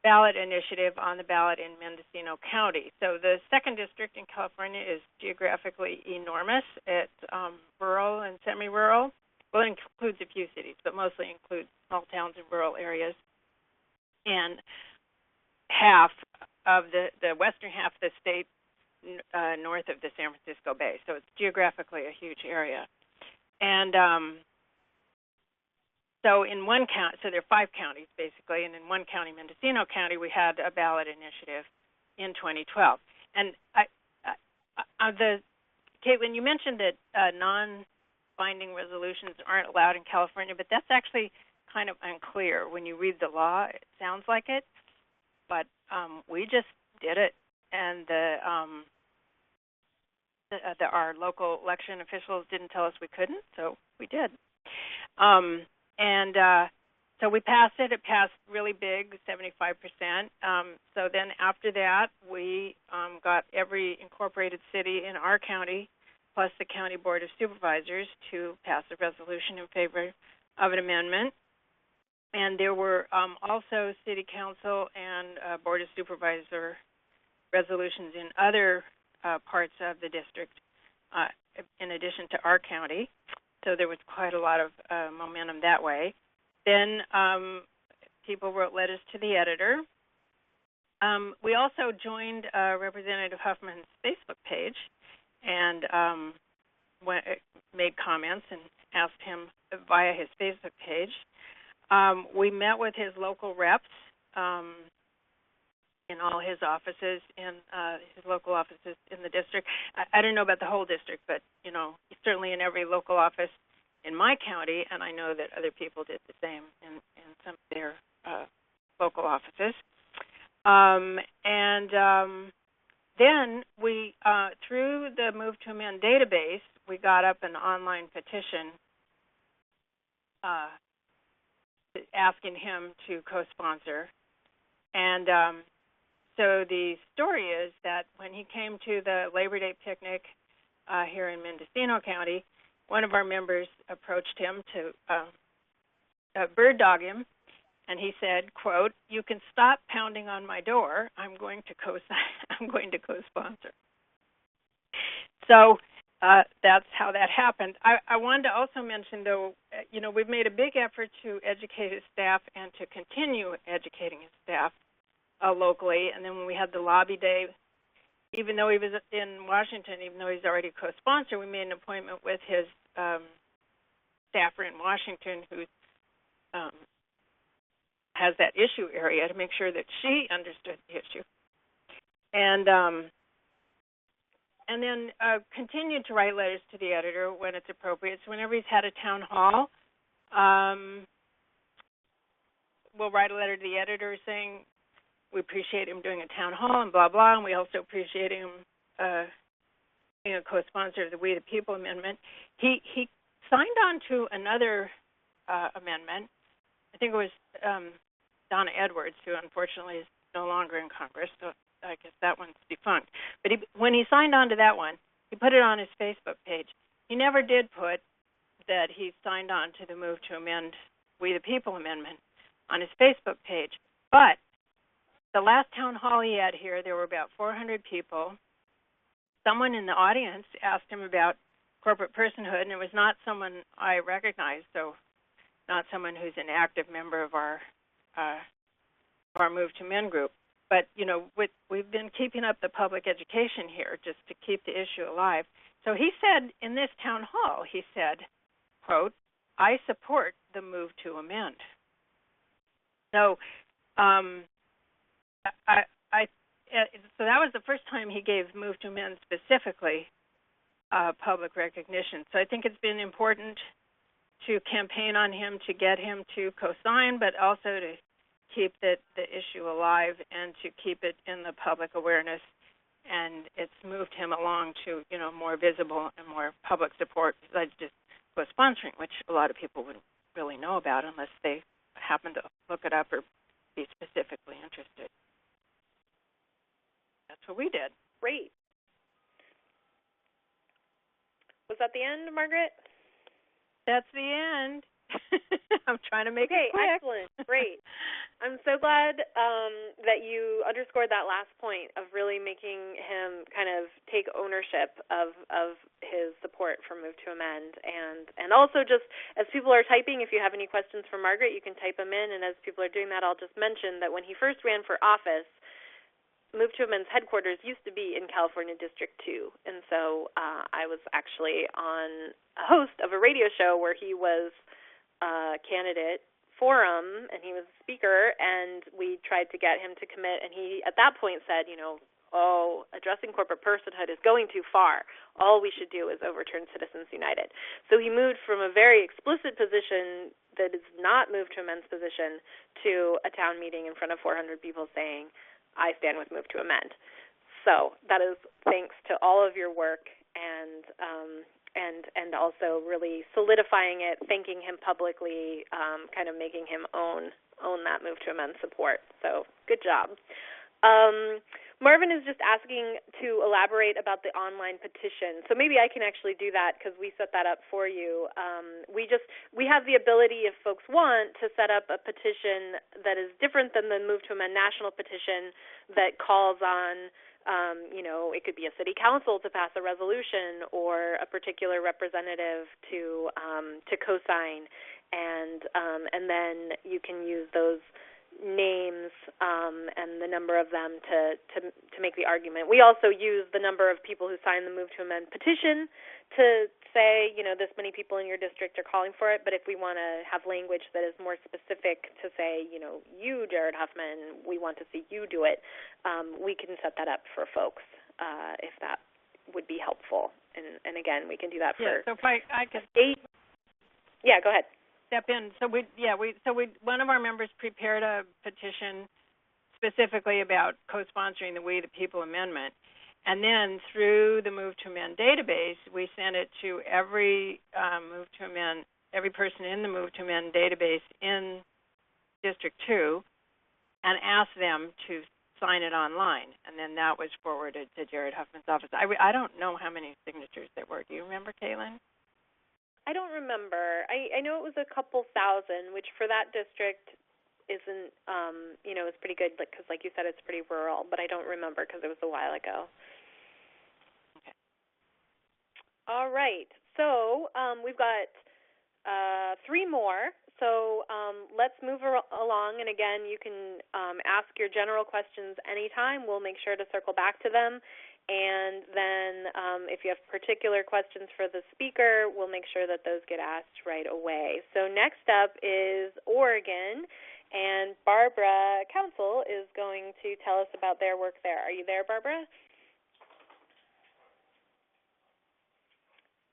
ballot initiative on the ballot in Mendocino County. So the 2nd district in California is geographically enormous. It's rural and semi-rural. Well, it includes a few cities, but mostly includes small towns and rural areas. And half of the western half of the state north of the San Francisco Bay. So it's geographically a huge area. And so in one county, so there are 5 counties basically, and in one county, Mendocino County, we had a ballot initiative in 2012. And Caitlin, you mentioned that non-binding resolutions aren't allowed in California, but that's actually kind of unclear. When you read the law, it sounds like it, but we just did it, and our local election officials didn't tell us we couldn't, so we did. So we passed it. It passed really big, 75%. So then after that, we got every incorporated city in our county, plus the County Board of Supervisors, to pass a resolution in favor of an amendment. And there were also city council and Board of Supervisor resolutions in other parts of the district, in addition to our county. So there was quite a lot of momentum that way. Then people wrote letters to the editor. We also joined Representative Huffman's Facebook page and made comments and asked him via his Facebook page. We met with his local reps in all his offices, his local offices in the district. I don't know about the whole district, but certainly in every local office in my county, and I know that other people did the same in some of their local offices. Then we, through the Move to Amend database, we got up an online petition asking him to co-sponsor. And so the story is that when he came to the Labor Day picnic here in Mendocino County, one of our members approached him to bird dog him, and he said, quote, "You can stop pounding on my door. I'm going to co-sponsor." So that's how that happened. I wanted to also mention, though, we've made a big effort to educate his staff and to continue educating his staff locally. And then when we had the lobby day, even though he was in Washington, even though he's already co-sponsor, we made an appointment with his staffer in Washington who has that issue area to make sure that she understood the issue. And then continued to write letters to the editor when it's appropriate. So whenever he's had a town hall, we'll write a letter to the editor saying we appreciate him doing a town hall and blah, blah, and we also appreciate him being a co-sponsor of the We the People Amendment, he signed on to another amendment. I think it was Donna Edwards, who unfortunately is no longer in Congress, so I guess that one's defunct. But when he signed on to that one, he put it on his Facebook page. He never did put that he signed on to the move to amend We the People Amendment on his Facebook page. But the last town hall he had here, there were about 400 people. Someone in the audience asked him about corporate personhood, and it was not someone I recognized, so not someone who's an active member of our Move to Men group. But, we've been keeping up the public education here just to keep the issue alive. So he said in this town hall, he said, quote, "I support the move to amend." So so that was the first time he gave Move to Amend specifically public recognition. So I think it's been important to campaign on him to get him to co-sign, but also to keep the issue alive and to keep it in the public awareness. And it's moved him along to, more visible and more public support besides just co-sponsoring, which a lot of people wouldn't really know about unless they happen to look it up or be specifically interested. That's what we did. Great. Was that the end, Margaret? That's the end. I'm trying to make it quick. Excellent. Great. I'm so glad that you underscored that last point of really making him kind of take ownership of his support for Move to Amend. And also just as people are typing, if you have any questions for Margaret, you can type them in. And as people are doing that, I'll just mention that when he first ran for office, Move to Amend's headquarters used to be in California District 2, and so I was actually on a host of a radio show where he was a candidate for him, and he was a speaker, and we tried to get him to commit, and he at that point said, addressing corporate personhood is going too far. All we should do is overturn Citizens United. So he moved from a very explicit position that is not Move to Amend's position to a town meeting in front of 400 people saying, I stand with Move to Amend. So that is thanks to all of your work and also really solidifying it, thanking him publicly, kind of making him own that Move to Amend support. So good job. Marvin is just asking to elaborate about the online petition. So maybe I can actually do that because we set that up for you. We have the ability, if folks want, to set up a petition that is different than the Move to Amend national petition that calls on, it could be a city council to pass a resolution or a particular representative to co-sign, and then you can use those names and the number of them to make the argument. We also use the number of people who signed the Move to Amend petition to say, this many people in your district are calling for it, but if we want to have language that is more specific to say, you, Jared Huffman, we want to see you do it, we can set that up for folks if that would be helpful. And again, we can do that for... Yeah, so if I could... Yeah, go ahead. Step in. So one of our members prepared a petition specifically about co-sponsoring the We the People Amendment, and then through the Move to Amend database, we sent it to every person in the Move to Amend database in District 2, and asked them to sign it online, and then that was forwarded to Jared Huffman's office. I don't know how many signatures there were. Do you remember, Kaylin? I don't remember. I know it was a couple thousand, which for that district isn't, is pretty good because, like you said, it's pretty rural, but I don't remember because it was a while ago. Okay. All right. So we've got 3 more. So let's move along. And, again, you can ask your general questions anytime. We'll make sure to circle back to them. And then if you have particular questions for the speaker, we'll make sure that those get asked right away. So next up is Oregon, and Barbara Council is going to tell us about their work there. Are you there, Barbara?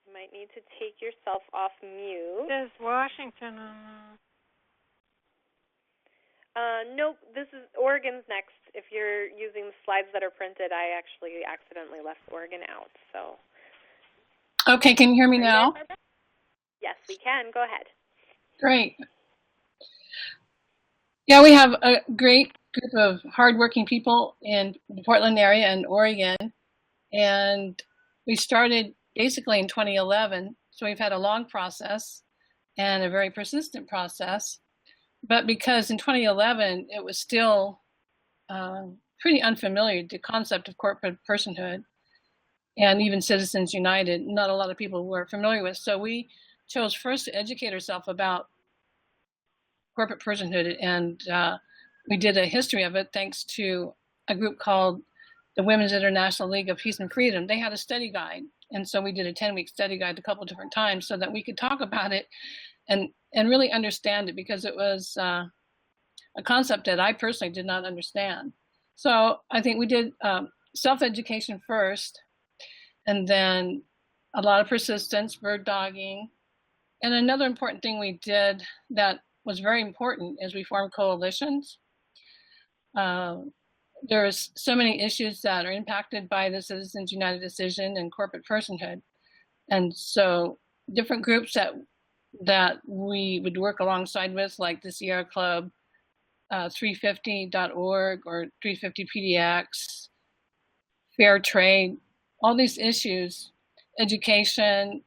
You might need to take yourself off mute. There's Washington on Nope, this is Oregon's next. If you're using the slides that are printed, I actually accidentally left Oregon out. So Okay, can you hear me Are you there, now? Barbara? Yes, we can. Go ahead. Great. Yeah, we have a great group of hardworking people in the Portland area and Oregon, and we started basically in 2011, so we've had a long process and a very persistent process. But because in 2011 it was still pretty unfamiliar, the concept of corporate personhood, and even Citizens United, not a lot of people were familiar with. So we chose first to educate ourselves about corporate personhood, and we did a history of it thanks to a group called the Women's International League of Peace and Freedom. They had a study guide, and so we did a 10-week study guide a couple different times so that we could talk about it and really understand it, because it was a concept that I personally did not understand. So I think we did self-education first, and then a lot of persistence, bird dogging. And another important thing we did that was very important is we formed coalitions. There's so many issues that are impacted by the Citizens United decision and corporate personhood. And so different groups that we would work alongside with, like the Sierra Club, 350.org or 350PDX, fair trade, all these issues, education,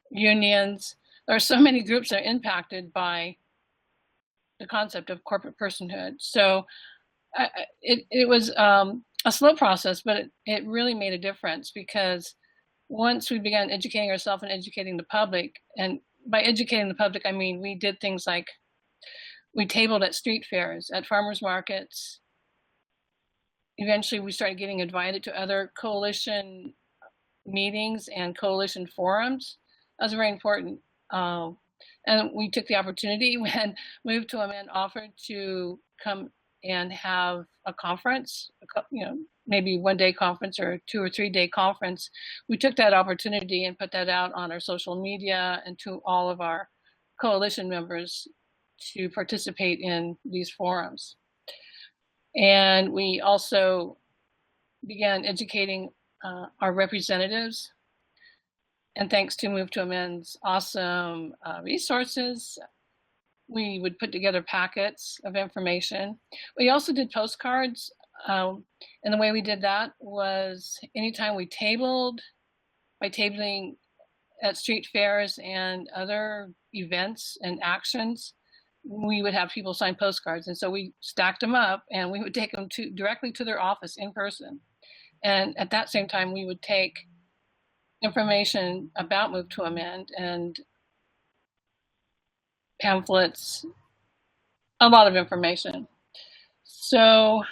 unions. There are so many groups that are impacted by the concept of corporate personhood. So it was a slow process, but it really made a difference, because once we began educating ourselves and educating the public, and by educating the public, I mean we did things like we tabled at street fairs, at farmers markets. Eventually, we started getting invited to other coalition meetings and coalition forums. That was very important. And we took the opportunity when Move to Amend offered to come and have a conference, maybe 1-day conference or 2 or 3 day conference. We took that opportunity and put that out on our social media and to all of our coalition members to participate in these forums. And we also began educating our representatives. And thanks to Move to Amend's awesome resources, we would put together packets of information. We also did postcards. And the way we did that was anytime we tabled, by tabling at street fairs and other events and actions, we would have people sign postcards. And so we stacked them up and we would take them directly to their office in person. And at that same time, we would take information about Move to Amend and pamphlets, a lot of information. So,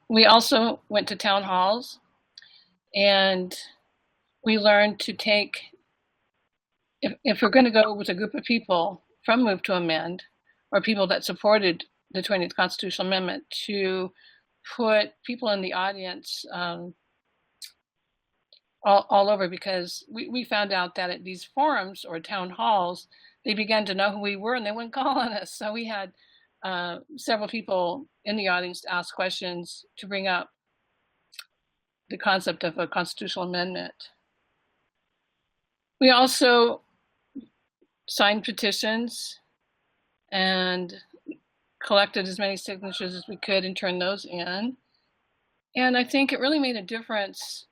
we also went to town halls, and we learned to take, if we're going to go with a group of people from Move to Amend, or people that supported the 20th Constitutional Amendment, to put people in the audience all over, because we found out that at these forums or town halls, they began to know who we were and they wouldn't call on us. So we had several people in the audience to ask questions, to bring up the concept of a constitutional amendment. We also signed petitions and collected as many signatures as we could and turned those in. And I think it really made a difference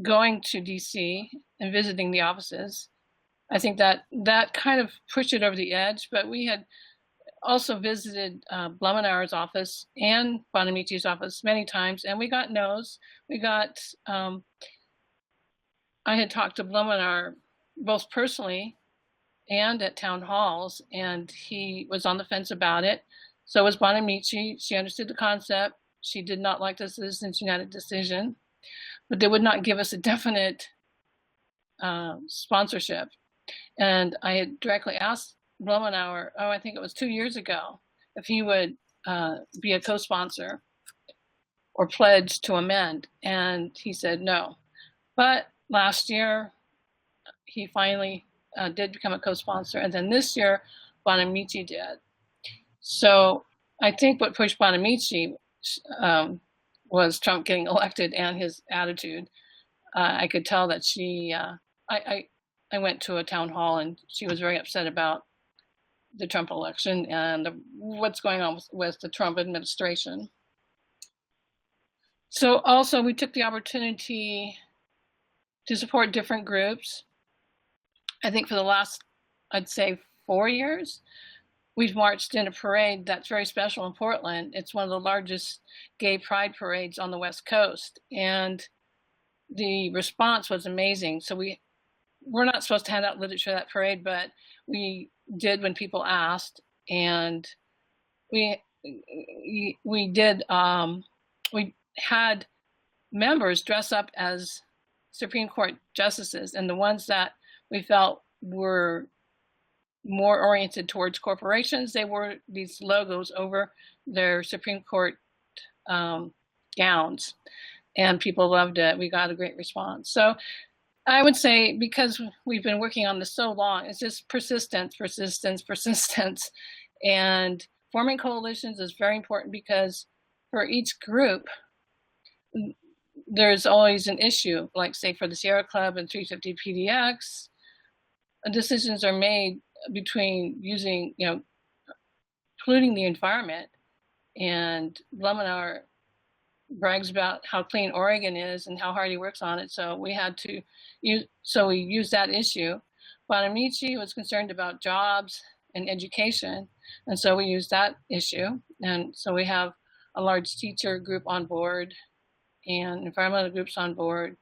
going to DC and visiting the offices. I think that kind of pushed it over the edge, but we had also visited Blumenauer's office and Bonamici's office many times, and we got no's. I had talked to Blumenauer both personally and at town halls, and he was on the fence about it. So was Bonamici. She understood the concept. She did not like the Citizens United decision, but they would not give us a definite sponsorship. And I had directly asked Blumenauer, I think it was 2 years ago, if he would be a co-sponsor or pledge to amend, and he said no. But last year, he finally did become a co-sponsor, and then this year, Bonamici did. So I think what pushed Bonamici was Trump getting elected and his attitude. I could tell that she, I went to a town hall and she was very upset about the Trump election and what's going on with the Trump administration. So also we took the opportunity to support different groups. I think for the last, I'd say 4 years, we've marched in a parade that's very special in Portland. It's one of the largest gay pride parades on the West Coast. And the response was amazing. So we're not supposed to hand out literature at that parade, but we did when people asked. And we had members dress up as Supreme Court justices, and the ones that we felt were more oriented towards corporations, they wore these logos over their Supreme Court gowns, and people loved it. We got a great response. So I would say, because we've been working on this so long, it's just persistence, and forming coalitions is very important, because for each group, there's always an issue, like say for the Sierra Club and 350 PDX, decisions are made between using, polluting the environment, and Lemonar brags about how clean Oregon is and how hard he works on it. So we had to we used that issue. But Amici was concerned about jobs and education, and so we used that issue. And so we have a large teacher group on board, and environmental groups on board,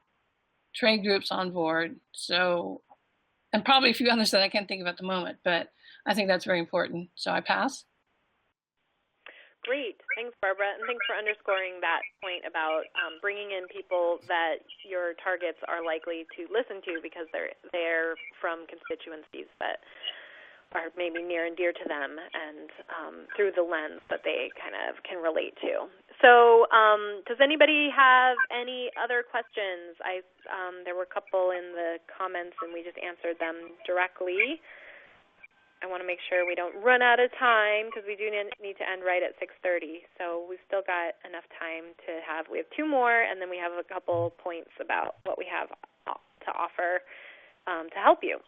trade groups on board. So, and probably a few others that I can't think of at the moment, but I think that's very important. So I pass. Great. Thanks, Barbara. And thanks for underscoring that point about bringing in people that your targets are likely to listen to, because they're from constituencies that are maybe near and dear to them, and through the lens that they kind of can relate to. So does anybody have any other questions? There were a couple in the comments, and we just answered them directly. I want to make sure we don't run out of time, because we do need to end right at 6:30. So we've still got enough time to have. We have two more, and then we have a couple points about what we have to offer to help you.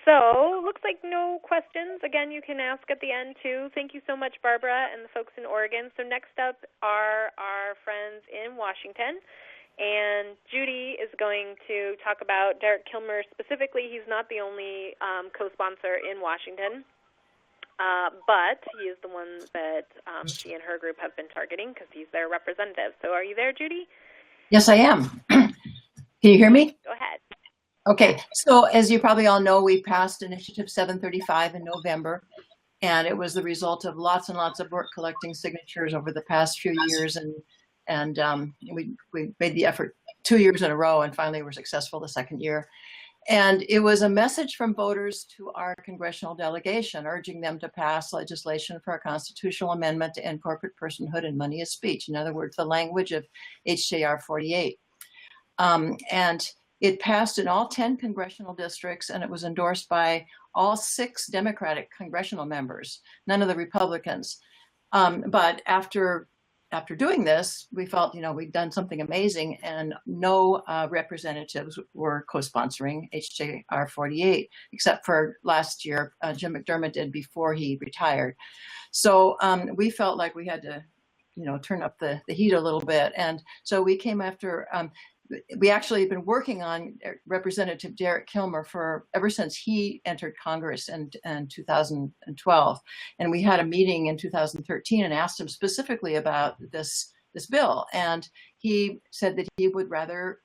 So looks like no questions. Again, you can ask at the end too. Thank you so much, Barbara, and the folks in Oregon. So next up are our friends in Washington. And Judy is going to talk about Derek Kilmer specifically. He's not the only co-sponsor in Washington, but he is the one that she and her group have been targeting, because he's their representative. So are you there, Judy? Yes, I am. Can you hear me? Go ahead. Okay, so as you probably all know, we passed Initiative 735 in November, and it was the result of lots and lots of work collecting signatures over the past few years, and we made the effort 2 years in a row, and finally were successful the second year. And it was a message from voters to our congressional delegation, urging them to pass legislation for a constitutional amendment to end corporate personhood and money as speech. In other words, the language of HJR 48. And it passed in all 10 congressional districts, and it was endorsed by all 6 Democratic congressional members, none of the Republicans. But after doing this, we felt, we'd done something amazing, and no representatives were co-sponsoring HJR 48, except for last year, Jim McDermott did before he retired. So we felt like we had to, turn up the heat a little bit. And so we came after, we actually have been working on Representative Derek Kilmer ever since he entered Congress in 2012. And we had a meeting in 2013 and asked him specifically about this bill. And he said that he would rather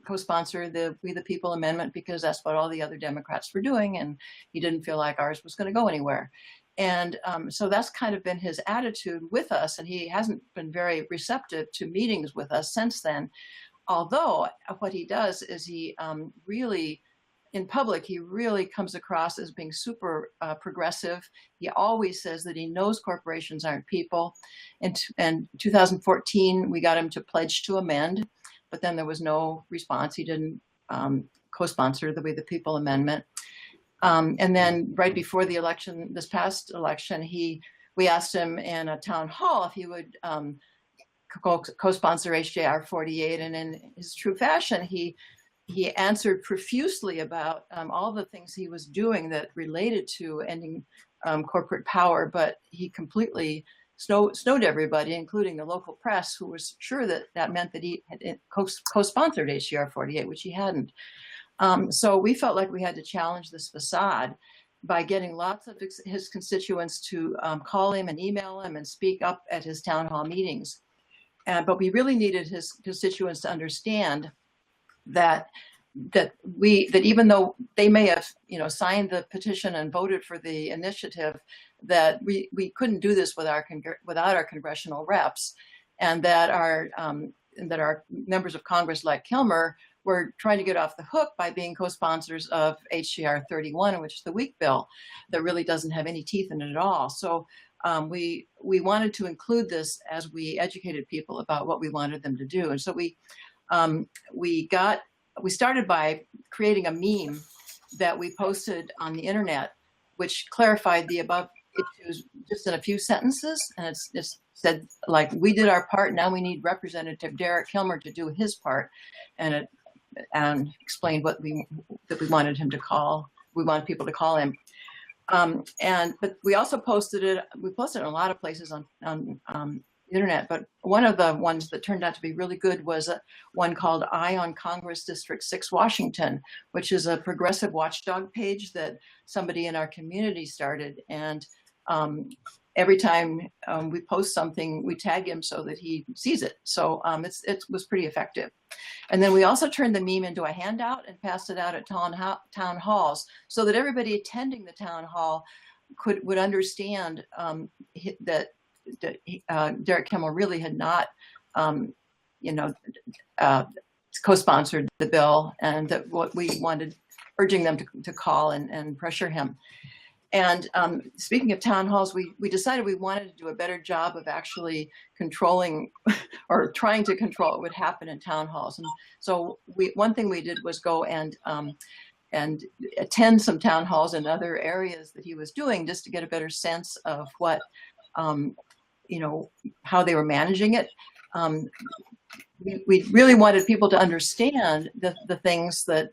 co-sponsor the We the People amendment, because that's what all the other Democrats were doing, and he didn't feel like ours was going to go anywhere. And so that's kind of been his attitude with us, and he hasn't been very receptive to meetings with us since then. Although what he does is he really, in public, he really comes across as being super progressive. He always says that he knows corporations aren't people. In 2014, we got him to pledge to amend, but then there was no response. He didn't co-sponsor the We the People amendment. And then right before the election, this past election, we asked him in a town hall if he would co-sponsor HJR 48, and in his true fashion, he answered profusely about all the things he was doing that related to ending corporate power, but he completely snowed everybody, including the local press, who was sure that that meant that he had co-sponsored HJR 48, which he hadn't. So we felt like we had to challenge this facade by getting lots of his constituents to call him and email him and speak up at his town hall meetings. But we really needed his constituents to understand that even though they may have signed the petition and voted for the initiative, that we couldn't do this without our congressional reps, and that our members of Congress like Kilmer were trying to get off the hook by being co-sponsors of HJR 31, which is the weak bill that really doesn't have any teeth in it at all. So we wanted to include this as we educated people about what we wanted them to do. And so we started by creating a meme that we posted on the internet, which clarified the above issues just in a few sentences. And it's said, like, we did our part, now we need Representative Derek Kilmer to do his part. And it explained what we wanted him to call. We wanted people to call him. But we also posted it. We posted it in a lot of places on the internet. But one of the ones that turned out to be really good was one called Eye on Congress District 6 Washington, which is a progressive watchdog page that somebody in our community started. And every time we post something, we tag him so that he sees it. So it was pretty effective. And then we also turned the meme into a handout and passed it out at town halls so that everybody attending the town hall would understand that Derek Kilmer really had not, co-sponsored the bill, and that what we wanted, urging them to call and pressure him. And speaking of town halls, we decided we wanted to do a better job of actually controlling or trying to control what would happen in town halls. And so one thing we did was go and attend some town halls in other areas that he was doing, just to get a better sense of what, how they were managing it. We really wanted people to understand the things that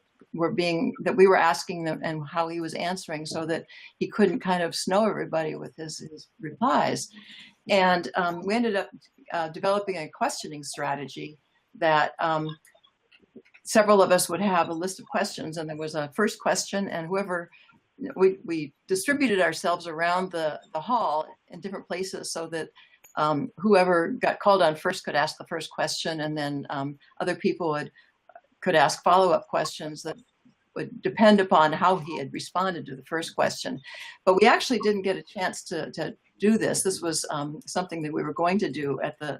we were asking them and how he was answering, so that he couldn't kind of snow everybody with his replies. And we ended up developing a questioning strategy that several of us would have a list of questions, and there was a first question, and we distributed ourselves around the hall in different places so that whoever got called on first could ask the first question, and then other people could ask follow-up questions that would depend upon how he had responded to the first question. But we actually didn't get a chance to do this. This was something that we were going to do at the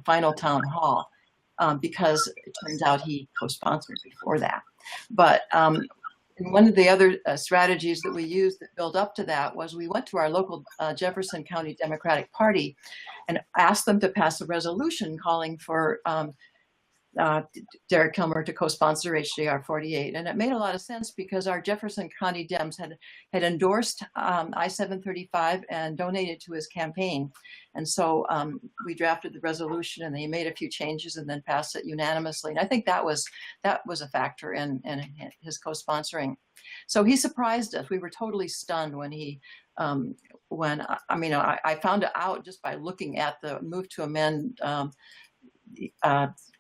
final town hall, because it turns out he co-sponsored before that. But one of the other strategies that we used that built up to that was we went to our local Jefferson County Democratic Party and asked them to pass a resolution calling for Derek Kilmer to co-sponsor HJR 48. And it made a lot of sense because our Jefferson County Dems had endorsed I-735 and donated to his campaign. And so we drafted the resolution, and they made a few changes and then passed it unanimously. And I think that was a factor in his co-sponsoring. So he surprised us. We were totally stunned when I found it out just by looking at the move to amend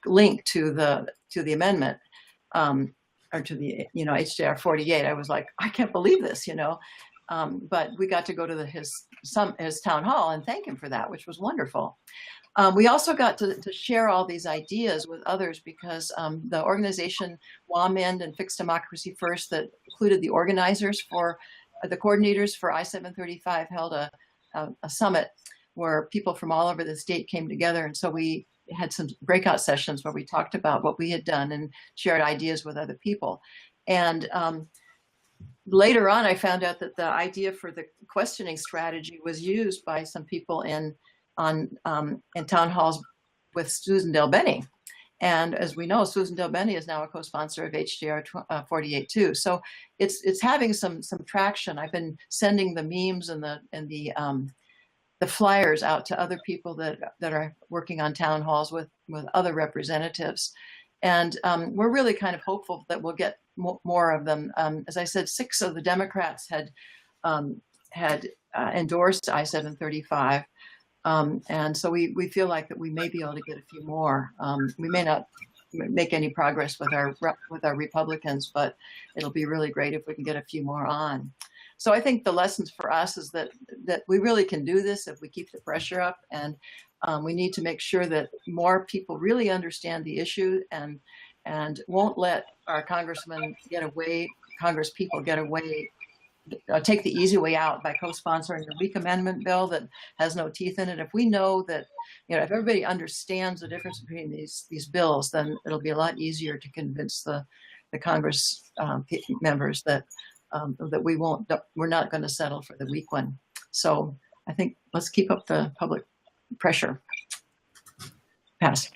link to the amendment, or to the HJR 48. I was like, I can't believe this, but we got to go to his town hall and thank him for that, which was wonderful. We also got to share all these ideas with others because the organization Amend and Fix Democracy First, that included the organizers for the coordinators for I-735, held a summit where people from all over the state came together. And so we had some breakout sessions where we talked about what we had done and shared ideas with other people. And later on, I found out that the idea for the questioning strategy was used by some people in town halls with Susan Del Bene. And as we know, Susan Del Bene is now a co-sponsor of HJR 48 too. So it's having some traction. I've been sending the memes and the the flyers out to other people that are working on town halls with other representatives. And we're really kind of hopeful that we'll get more of them. As I said, 6 of the Democrats had endorsed I-735. And so we feel like that we may be able to get a few more. We may not make any progress with our Republicans, but it'll be really great if we can get a few more on. So I think the lessons for us is that we really can do this if we keep the pressure up, and we need to make sure that more people really understand the issue and won't let our Congress people get away, take the easy way out by co-sponsoring a weak amendment bill that has no teeth in it. If we know that, if everybody understands the difference between these bills, then it'll be a lot easier to convince the Congress members that we're not going to settle for the weak one. So I think let's keep up the public pressure. Pass.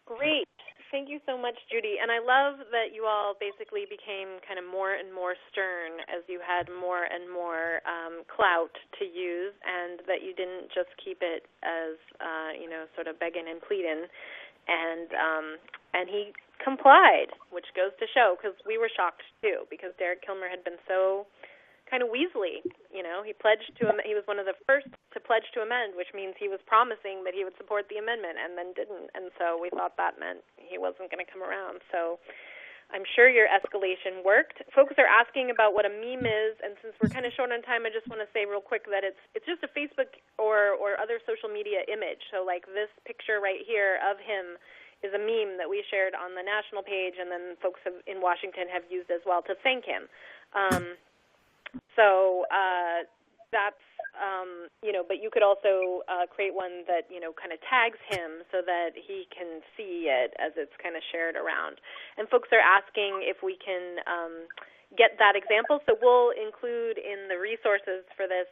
Great. Thank you so much, Judy. And I love that you all basically became kind of more and more stern as you had more and more clout to use, and that you didn't just keep it as, sort of begging and pleading. And he complied, which goes to show, because we were shocked too, because Derek Kilmer had been so kind of weaselly. He pledged to he was one of the first to pledge to amend, which means he was promising that he would support the amendment and then didn't. And so we thought that meant he wasn't going to come around. So I'm sure your escalation worked. Folks are asking about what a meme is, and since we're kind of short on time, I just want to say real quick that it's just a Facebook or other social media image. So like this picture right here of him is a meme that we shared on the national page, and then folks in Washington have used as well to thank him. That's, but you could also create one that, kind of tags him so that he can see it as it's kind of shared around. And folks are asking if we can get that example. So we'll include in the resources for this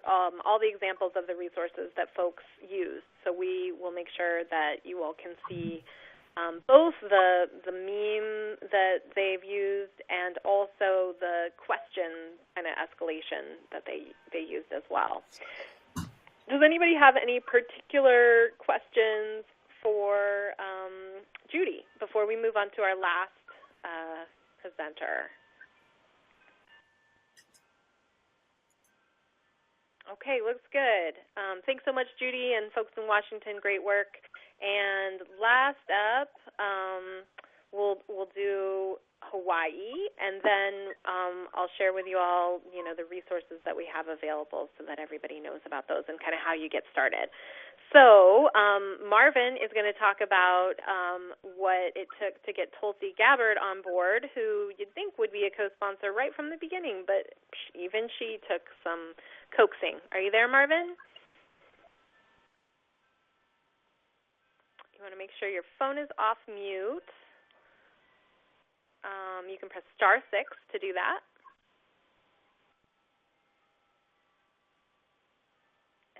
all the examples of the resources that folks use. So we will make sure that you all can see both the meme that they've used and also the question kind of escalation that they used as well. Does anybody have any particular questions for Judy before we move on to our last presenter? Okay, looks good. Thanks so much, Judy, and folks in Washington. Great work. And last up, we'll do Hawaii, and then I'll share with you all, the resources that we have available so that everybody knows about those and kind of how you get started. So Marvin is going to talk about what it took to get Tulsi Gabbard on board, who you'd think would be a co-sponsor right from the beginning, but even she took some coaxing. Are you there, Marvin? You want to make sure your phone is off mute. You can press *6 to do that.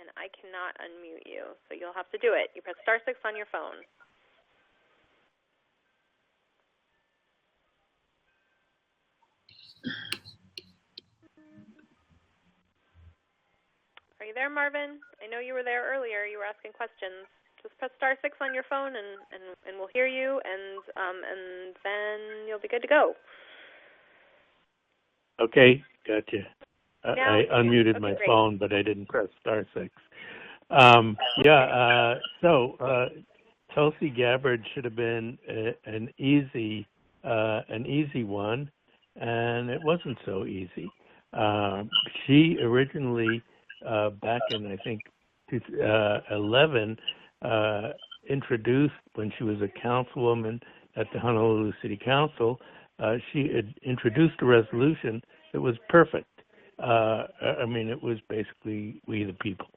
And I cannot unmute you, so you'll have to do it. You press *6 on your phone. Are you there, Marvin? I know you were there earlier. You were asking questions. Just press *6 on your phone, and we'll hear you, and then you'll be good to go. Okay, gotcha. I unmuted my phone, but I didn't press *6. So Tulsi Gabbard should have been an easy one, and it wasn't so easy. She originally, back in I think 2011. Introduced when she was a councilwoman at the Honolulu City Council, she had introduced a resolution that was perfect. It was basically We the People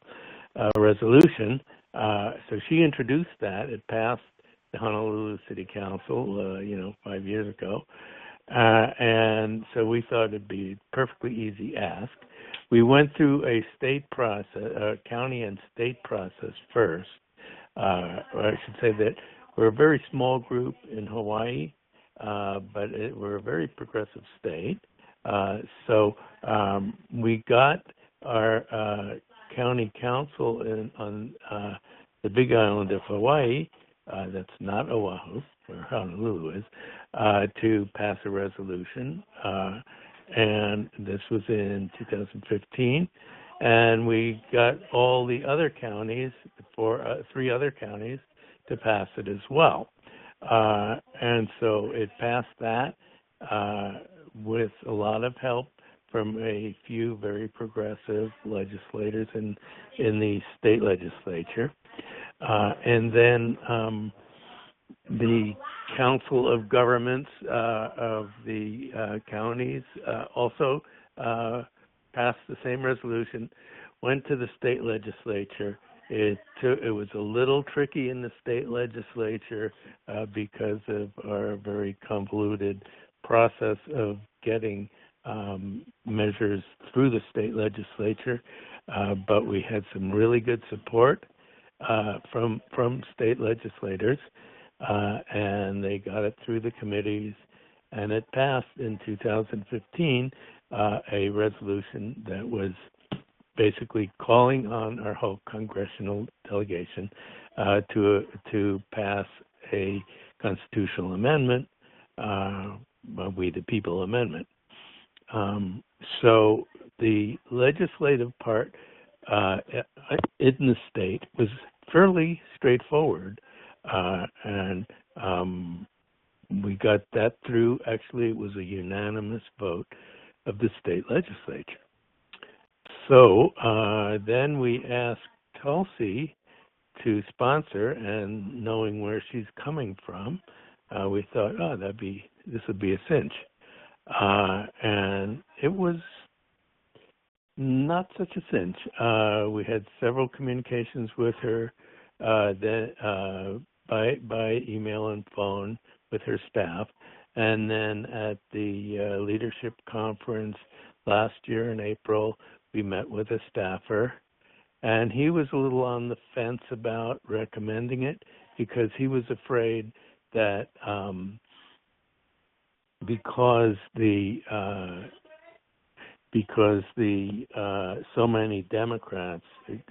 resolution. So she introduced that. It passed the Honolulu City Council, 5 years ago. And so we thought it'd be a perfectly easy ask. We went through a state process, county and state process first. I should say that we're a very small group in Hawaii, but we're a very progressive state. So we got our county council on the Big Island of Hawaii, that's not Oahu, where Honolulu is, to pass a resolution. And this was in 2015. And we got all the other counties, three other counties, to pass it as well. And so it passed that with a lot of help from a few very progressive legislators in the state legislature. And then the Council of Governments of the counties also passed the same resolution, went to the state legislature. It was a little tricky in the state legislature because of our very convoluted process of getting measures through the state legislature, but we had some really good support from state legislators, and they got it through the committees, and it passed in 2015 a resolution that was basically calling on our whole congressional delegation to pass a constitutional amendment, We the People amendment. So the legislative part in the state was fairly straightforward, and we got that through. Actually, it was a unanimous vote of the state legislature. So then we asked Tulsi to sponsor, and knowing where she's coming from, we thought, this would be a cinch. And it was not such a cinch. We had several communications with her by email and phone with her staff, and then at the leadership conference last year in April, we met with a staffer, and he was a little on the fence about recommending it because he was afraid that because so many Democrats,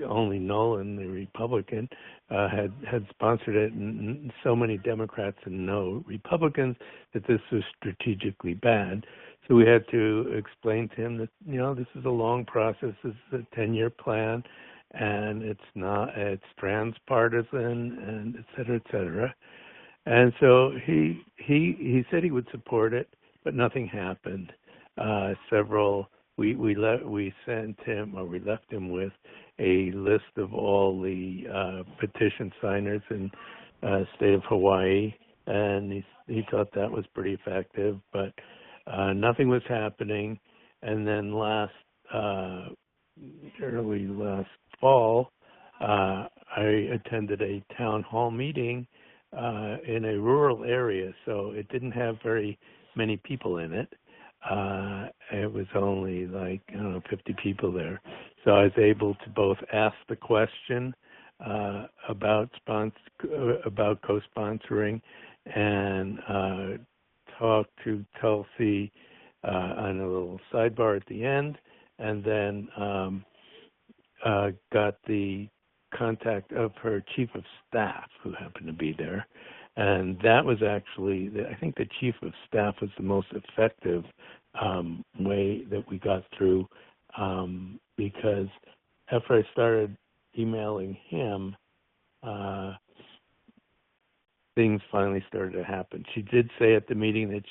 only Nolan, the Republican, had sponsored it, and so many Democrats and no Republicans, that this was strategically bad. So we had to explain to him that, this is a long process, this is a 10-year plan, and it's transpartisan, and et cetera, et cetera. And so he said he would support it, but nothing happened. We left him with a list of all the petition signers in state of Hawaii, and he thought that was pretty effective, but nothing was happening. And then early last fall, I attended a town hall meeting in a rural area, so it didn't have very many people in it. It was only 50 people there. So I was able to both ask the question about co-sponsoring and talk to Tulsi on a little sidebar at the end, and then got the contact of her chief of staff, who happened to be there. And that was actually, I think the chief of staff was the most effective way that we got through, because after I started emailing him, things finally started to happen. She did say at the meeting that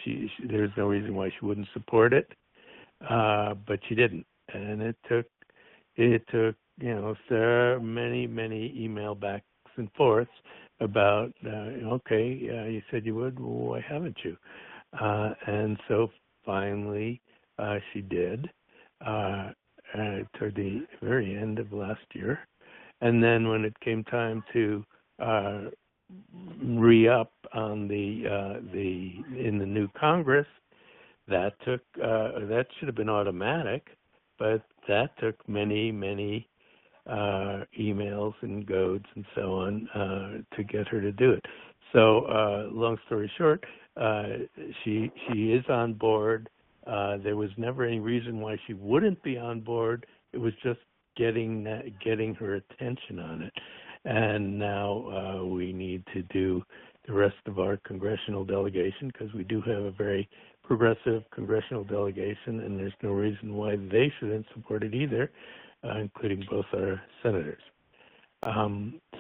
there's no reason why she wouldn't support it, but she didn't. And it took so many email backs and forths about, you said you would, well, why haven't you? And so finally she did toward the very end of last year. And then when it came time to re-up on in the new Congress, that should have been automatic, but that took many emails and goads and so on to get her to do it. So long story short, she is on board. There was never any reason why she wouldn't be on board. It was just getting her attention on it. And now we need to do the rest of our congressional delegation, because we do have a very progressive congressional delegation, and there's no reason why they shouldn't support it either, including both our senators.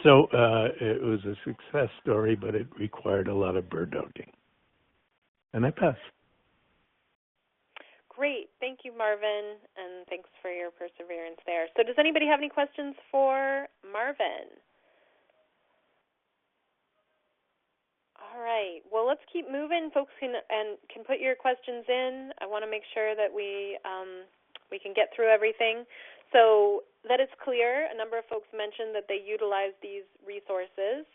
So it was a success story, but it required a lot of bird dogging. And I pass. Great. Thank you, Marvin, and thanks for your perseverance there. So does anybody have any questions for Marvin? All right. Well, let's keep moving. Folks can put your questions in. I want to make sure that we can get through everything. So that it's clear, a number of folks mentioned that they utilize these resources,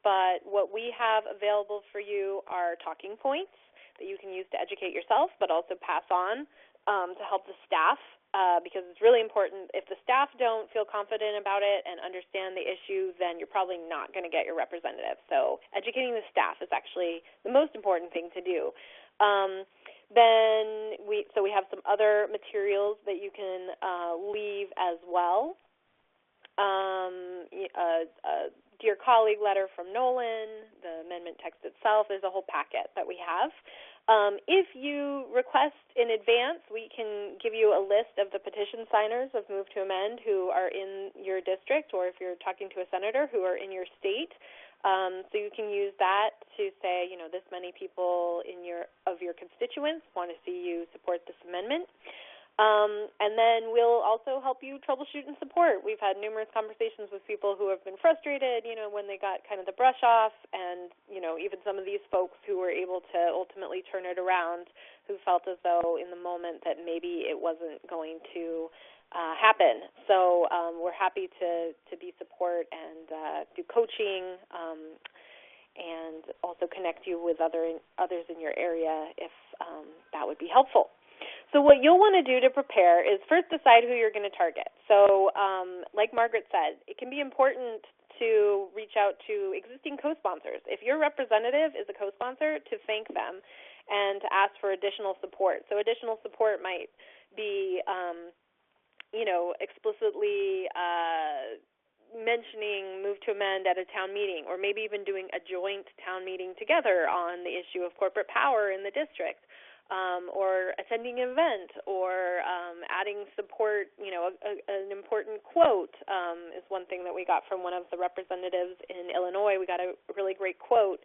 but what we have available for you are talking points that you can use to educate yourself, but also pass on to help the staff, because it's really important. If the staff don't feel confident about it and understand the issue, then you're probably not going to get your representative. So educating the staff is actually the most important thing to do. Then we have some other materials that you can leave as well. A Dear Colleague letter from Nolan, the amendment text itself, is a whole packet that we have. If you request in advance, we can give you a list of the petition signers of Move to Amend who are in your district, or if you're talking to a senator, who are in your state. So you can use that to say, this many people of your constituents want to see you support this amendment. And then we'll also help you troubleshoot and support. We've had numerous conversations with people who have been frustrated, when they got kind of the brush off, and, even some of these folks who were able to ultimately turn it around, who felt as though in the moment that maybe it wasn't going to happen. So we're happy to be support and do coaching, and also connect you with others in your area if that would be helpful. So what you'll want to do to prepare is first decide who you're going to target. So like Margaret said, it can be important to reach out to existing co-sponsors. If your representative is a co-sponsor, to thank them and to ask for additional support. So additional support might be, explicitly mentioning Move to Amend at a town meeting, or maybe even doing a joint town meeting together on the issue of corporate power in the district. Or attending an event, or adding support, an important quote is one thing that we got from one of the representatives in Illinois. We got a really great quote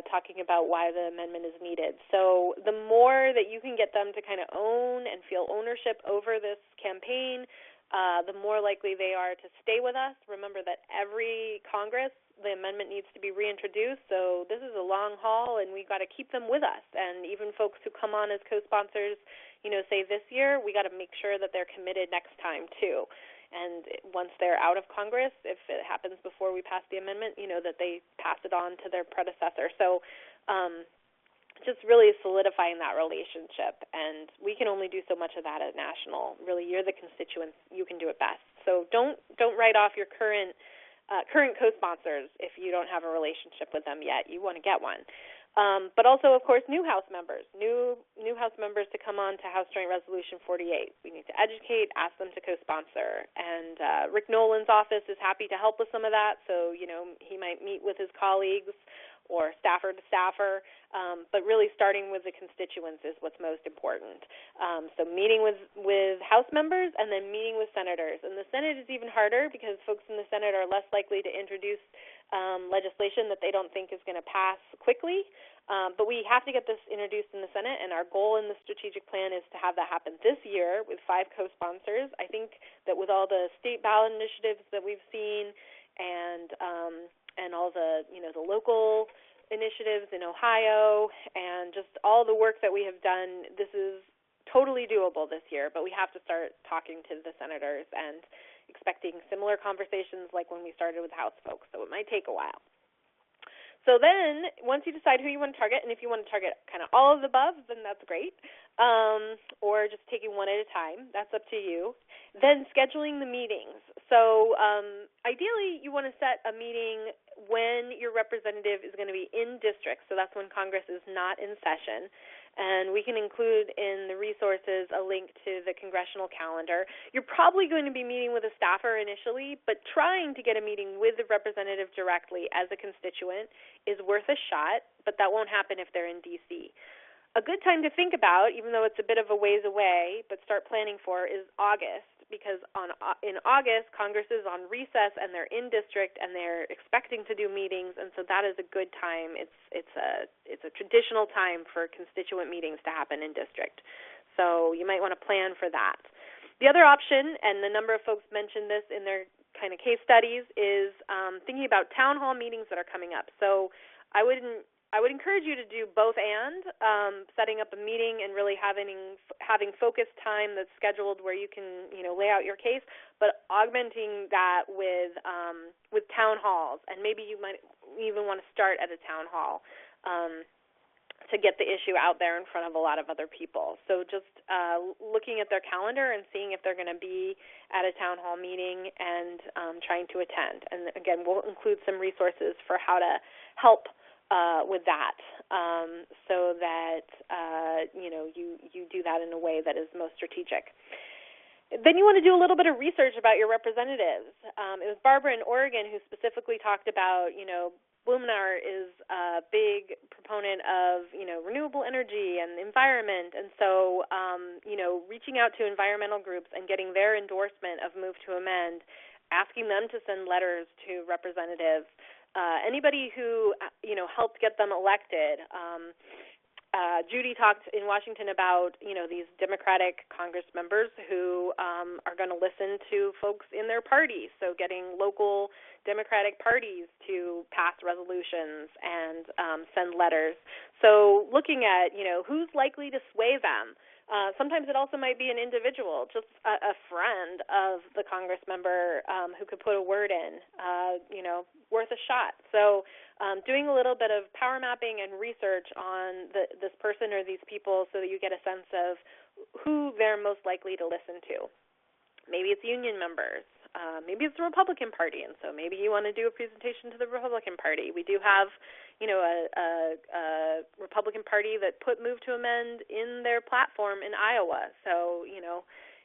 talking about why the amendment is needed. So the more that you can get them to kind of own and feel ownership over this campaign, the more likely they are to stay with us. Remember that every Congress, the amendment needs to be reintroduced, so this is a long haul, and we've got to keep them with us. And even folks who come on as co-sponsors, say this year, we got to make sure that they're committed next time too. And once they're out of Congress, if it happens before we pass the amendment, that they pass it on to their predecessor. So just really solidifying that relationship, and we can only do so much of that at national. Really, you're the constituents; you can do it best. So don't write off your current co-sponsors if you don't have a relationship with them yet. You want to get one. But also, of course, new House members to come on to House Joint Resolution 48. We need to educate, ask them to co-sponsor. And Rick Nolan's office is happy to help with some of that. So, he might meet with his colleagues or staffer to staffer, but really starting with the constituents is what's most important. So meeting with House members and then meeting with senators. And the Senate is even harder because folks in the Senate are less likely to introduce legislation that they don't think is going to pass quickly. But we have to get this introduced in the Senate, and our goal in the strategic plan is to have that happen this year with 5 co-sponsors. I think that with all the state ballot initiatives that we've seen and all the the local initiatives in Ohio and just all the work that we have done, this is totally doable this year. But we have to start talking to the senators and expecting similar conversations like when we started with House folks. So it might take a while. So then, once you decide who you want to target, and if you want to target kind of all of the above, then that's great, or just taking one at a time, that's up to you. Then scheduling the meetings. So ideally, you want to set a meeting when your representative is going to be in district, so that's when Congress is not in session, And we can include in the resources a link to the congressional calendar. You're probably going to be meeting with a staffer initially, but trying to get a meeting with the representative directly as a constituent is worth a shot, but that won't happen if they're in D.C. A good time to think about, even though it's a bit of a ways away, but start planning for, is August, because in August, Congress is on recess and they're in district and they're expecting to do meetings, and so that is a good time. It's a traditional time for constituent meetings to happen in district, so you might want to plan for that. The other option, and a number of folks mentioned this in their kind of case studies, is thinking about town hall meetings that are coming up. So I would encourage you to do both and, setting up a meeting and really having focused time that's scheduled where you can, lay out your case, but augmenting that with town halls, and maybe you might even want to start at a town hall to get the issue out there in front of a lot of other people. So just looking at their calendar and seeing if they're going to be at a town hall meeting and trying to attend. And again, we'll include some resources for how to help with that, so that you do that in a way that is most strategic. Then you want to do a little bit of research about your representatives. It was Barbara in Oregon who specifically talked about, Blumenauer is a big proponent of, renewable energy and environment, and so, reaching out to environmental groups and getting their endorsement of Move to Amend, asking them to send letters to representatives. Anybody who, helped get them elected. Judy talked in Washington about, these Democratic Congress members who are going to listen to folks in their parties, so getting local Democratic parties to pass resolutions and send letters. So looking at, who's likely to sway them. Sometimes it also might be an individual, just a friend of the Congress member who could put a word in, worth a shot. So doing a little bit of power mapping and research on this person or these people so that you get a sense of who they're most likely to listen to. Maybe it's union members. Maybe it's the Republican Party, and so maybe you want to do a presentation to the Republican Party. We do have, a Republican Party that put Move to Amend in their platform in Iowa. So,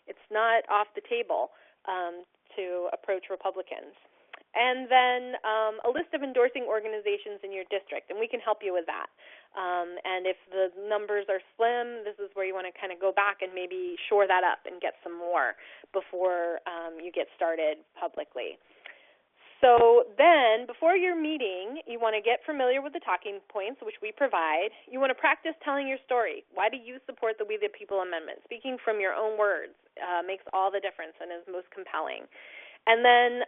it's not off the table to approach Republicans. And then a list of endorsing organizations in your district, and we can help you with that. And if the numbers are slim, this is where you want to kind of go back and maybe shore that up and get some more before you get started publicly. So then, before your meeting, you want to get familiar with the talking points, which we provide. You want to practice telling your story. Why do you support the We the People Amendment? Speaking from your own words makes all the difference and is most compelling. And then,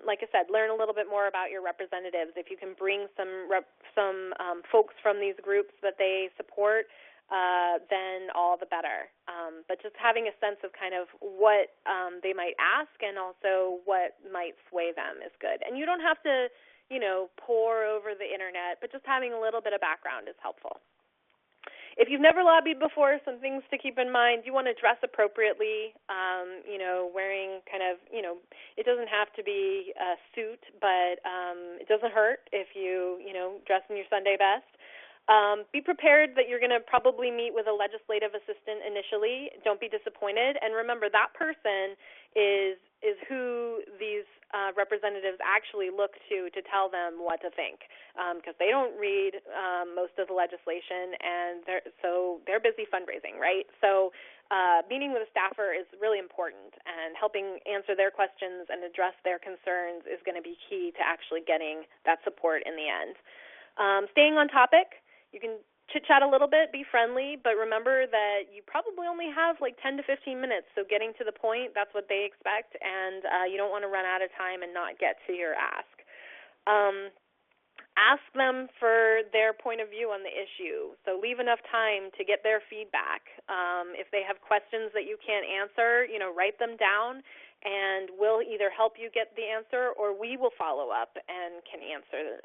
like I said, learn a little bit more about your representatives. If you can bring some folks from these groups that they support, then all the better. But just having a sense of kind of what they might ask and also what might sway them is good. And you don't have to, pore over the internet, but just having a little bit of background is helpful. If you've never lobbied before, some things to keep in mind. You want to dress appropriately, wearing kind of, it doesn't have to be a suit, but it doesn't hurt if you, dress in your Sunday best. Be prepared that you're going to probably meet with a legislative assistant initially. Don't be disappointed. And remember, that person is who these representatives actually look to tell them what to think, because they don't read most of the legislation, and they're busy fundraising, right? So meeting with a staffer is really important, and helping answer their questions and address their concerns is going to be key to actually getting that support in the end. Staying on topic. You can chit-chat a little bit, be friendly, but remember that you probably only have like 10 to 15 minutes, so getting to the point, that's what they expect, and you don't want to run out of time and not get to your ask. Ask them for their point of view on the issue, so leave enough time to get their feedback. If they have questions that you can't answer, write them down, and we'll either help you get the answer or we will follow up and can answer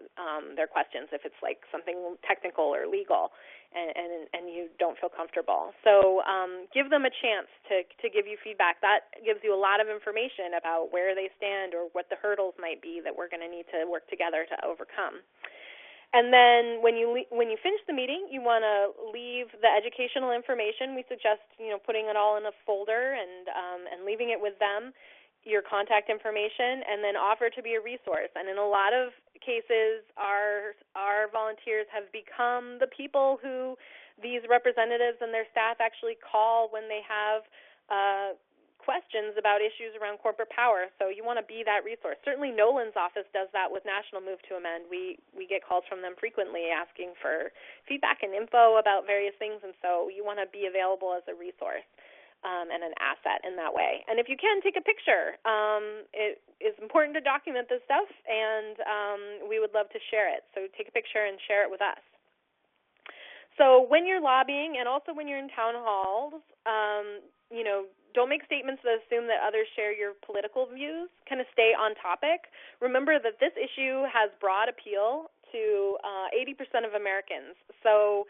their questions if it's like something technical or legal and you don't feel comfortable. So give them a chance to give you feedback. That gives you a lot of information about where they stand or what the hurdles might be that we're going to need to work together to overcome. And then when you finish the meeting, you want to leave the educational information. We suggest putting it all in a folder and leaving it with them, your contact information, and then offer to be a resource. And in a lot of cases, our volunteers have become the people who these representatives and their staff actually call when they have questions about issues around corporate power. So you want to be that resource. Certainly Nolan's office does that with National Move to Amend. We get calls from them frequently asking for feedback and info about various things, and so you want to be available as a resource and an asset in that way. And if you can, take a picture. It is important to document this stuff, and we would love to share it. So take a picture and share it with us. So when you're lobbying and also when you're in town halls, don't make statements that assume that others share your political views. Kind of stay on topic. Remember that this issue has broad appeal to 80% of Americans. So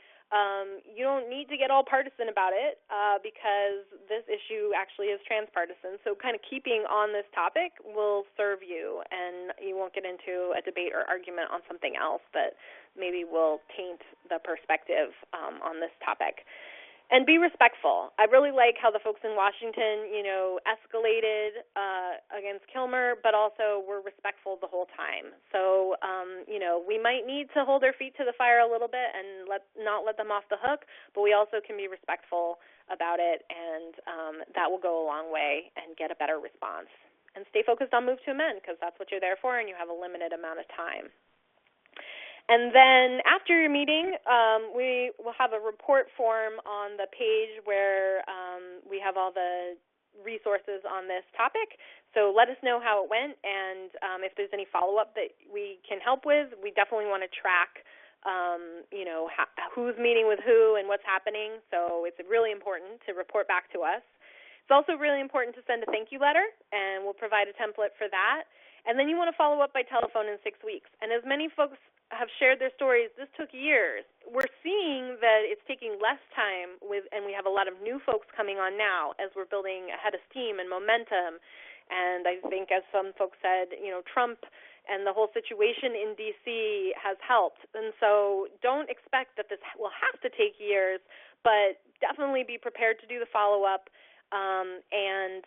you don't need to get all partisan about it because this issue actually is transpartisan. So kind of keeping on this topic will serve you, and you won't get into a debate or argument on something else that maybe will taint the perspective on this topic. And be respectful. I really like how the folks in Washington, escalated against Kilmer, but also were respectful the whole time. So, we might need to hold our feet to the fire a little bit and not let them off the hook, but we also can be respectful about it, and that will go a long way and get a better response. And stay focused on Move to Amend, because that's what you're there for, and you have a limited amount of time. And then after your meeting, we will have a report form on the page where we have all the resources on this topic. So let us know how it went, and if there's any follow-up that we can help with. We definitely want to track, who's meeting with who and what's happening. So it's really important to report back to us. It's also really important to send a thank you letter, and we'll provide a template for that. And then you want to follow up by telephone in 6 weeks. And as many folks have shared their stories, this took years. We're seeing that it's taking less time and we have a lot of new folks coming on now as we're building a head of steam and momentum. And I think, as some folks said, Trump and the whole situation in D.C. has helped. And so don't expect that this will have to take years, but definitely be prepared to do the follow-up and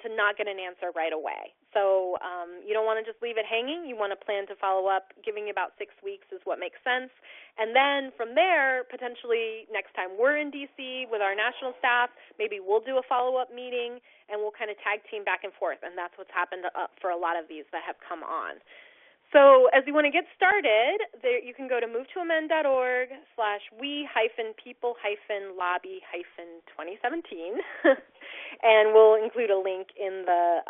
to not get an answer right away. So you don't want to just leave it hanging. You want to plan to follow up. Giving about 6 weeks is what makes sense. And then from there, potentially next time we're in D.C. with our national staff, maybe we'll do a follow-up meeting, and we'll kind of tag team back and forth. And that's what's happened for a lot of these that have come on. So as you want to get started, you can go to movetoamend.org/we-people-lobby-2017, and we'll include a link in the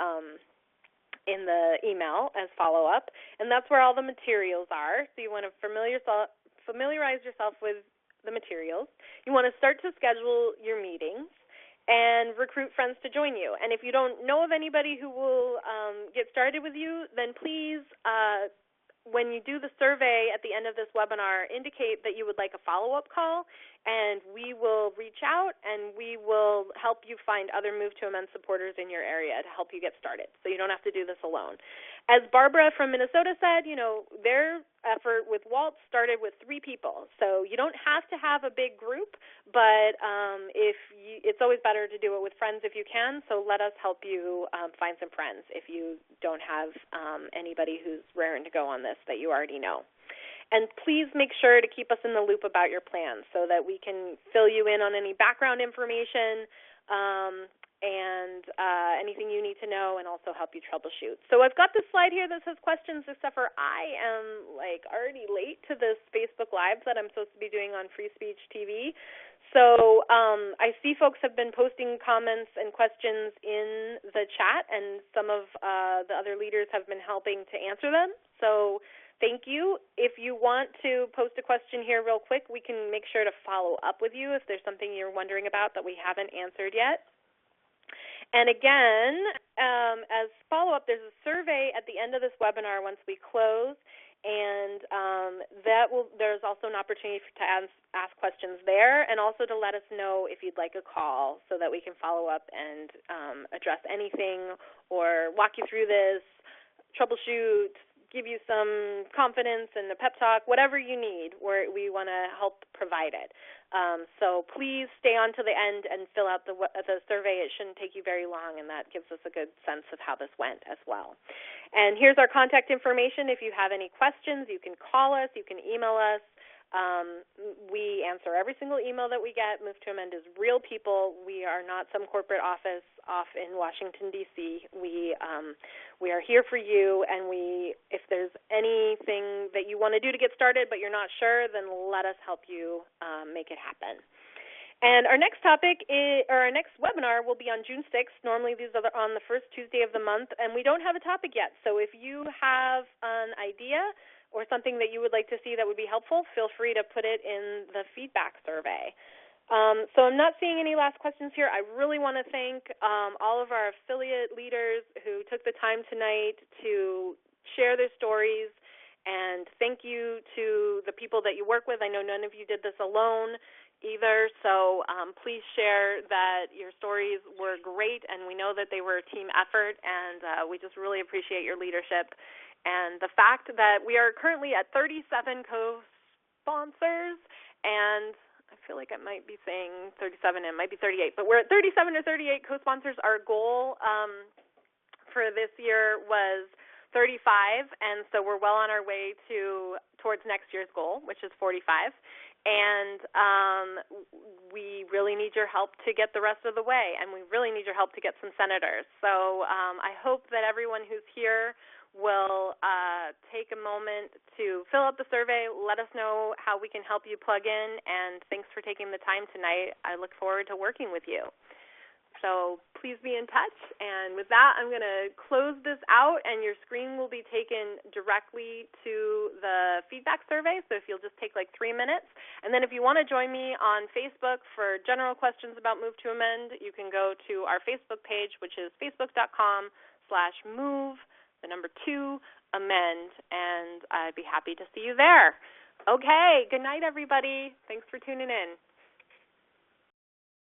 email as follow-up, and that's where all the materials are. So you want to familiarize yourself with the materials. You want to start to schedule your meetings and recruit friends to join you. And if you don't know of anybody who will get started with you, then please, when you do the survey at the end of this webinar, indicate that you would like a follow-up call, and we will reach out and we will help you find other Move to Amend supporters in your area to help you get started, so you don't have to do this alone. As Barbara from Minnesota said, their effort with Walt started with 3 people, so you don't have to have a big group, but it's always better to do it with friends if you can, so let us help you find some friends if you don't have anybody who's raring to go on this that you already know. And please make sure to keep us in the loop about your plans so that we can fill you in on any background information and anything you need to know, and also help you troubleshoot. So I've got this slide here that says questions, except for I am already late to this Facebook Live that I'm supposed to be doing on Free Speech TV. So I see folks have been posting comments and questions in the chat, and some of the other leaders have been helping to answer them. So thank you. If you want to post a question here real quick, we can make sure to follow up with you if there's something you're wondering about that we haven't answered yet. And again, as follow-up, there's a survey at the end of this webinar once we close, and there's also an opportunity to ask questions there, and also to let us know if you'd like a call so that we can follow up and address anything or walk you through this, troubleshoot, give you some confidence and a pep talk, whatever you need, we want to help provide it. So please stay on to the end and fill out the survey. It shouldn't take you very long, and that gives us a good sense of how this went as well. And here's our contact information. If you have any questions, you can call us, you can email us. We answer every single email that we get. Move to Amend is real people. We are not some corporate office off in Washington, D.C. We are here for you, and if there's anything that you want to do to get started but you're not sure, then let us help you make it happen. And our next topic our next webinar will be on June 6th. Normally these are on the first Tuesday of the month, and we don't have a topic yet. So if you have an idea or something that you would like to see that would be helpful, feel free to put it in the feedback survey. So I'm not seeing any last questions here. I really want to thank all of our affiliate leaders who took the time tonight to share their stories, and thank you to the people that you work with. I know none of you did this alone either, so please share that your stories were great, and we know that they were a team effort, and we just really appreciate your leadership. And the fact that we are currently at 37 co-sponsors, and I feel like I might be saying 37, it might be 38, but we're at 37 or 38 co-sponsors. Our goal for this year was 35, and so we're well on our way towards next year's goal, which is 45. And we really need your help to get the rest of the way, and we really need your help to get some senators. So I hope that everyone who's here will take a moment to fill out the survey, let us know how we can help you plug in, and thanks for taking the time tonight. I look forward to working with you. So please be in touch. And with that, I'm going to close this out, and your screen will be taken directly to the feedback survey. So if you'll just take like 3 minutes. And then if you want to join me on Facebook for general questions about Move to Amend, you can go to our Facebook page, which is facebook.com/move2amend, and I'd be happy to see you there. Okay, good night, everybody. Thanks for tuning in.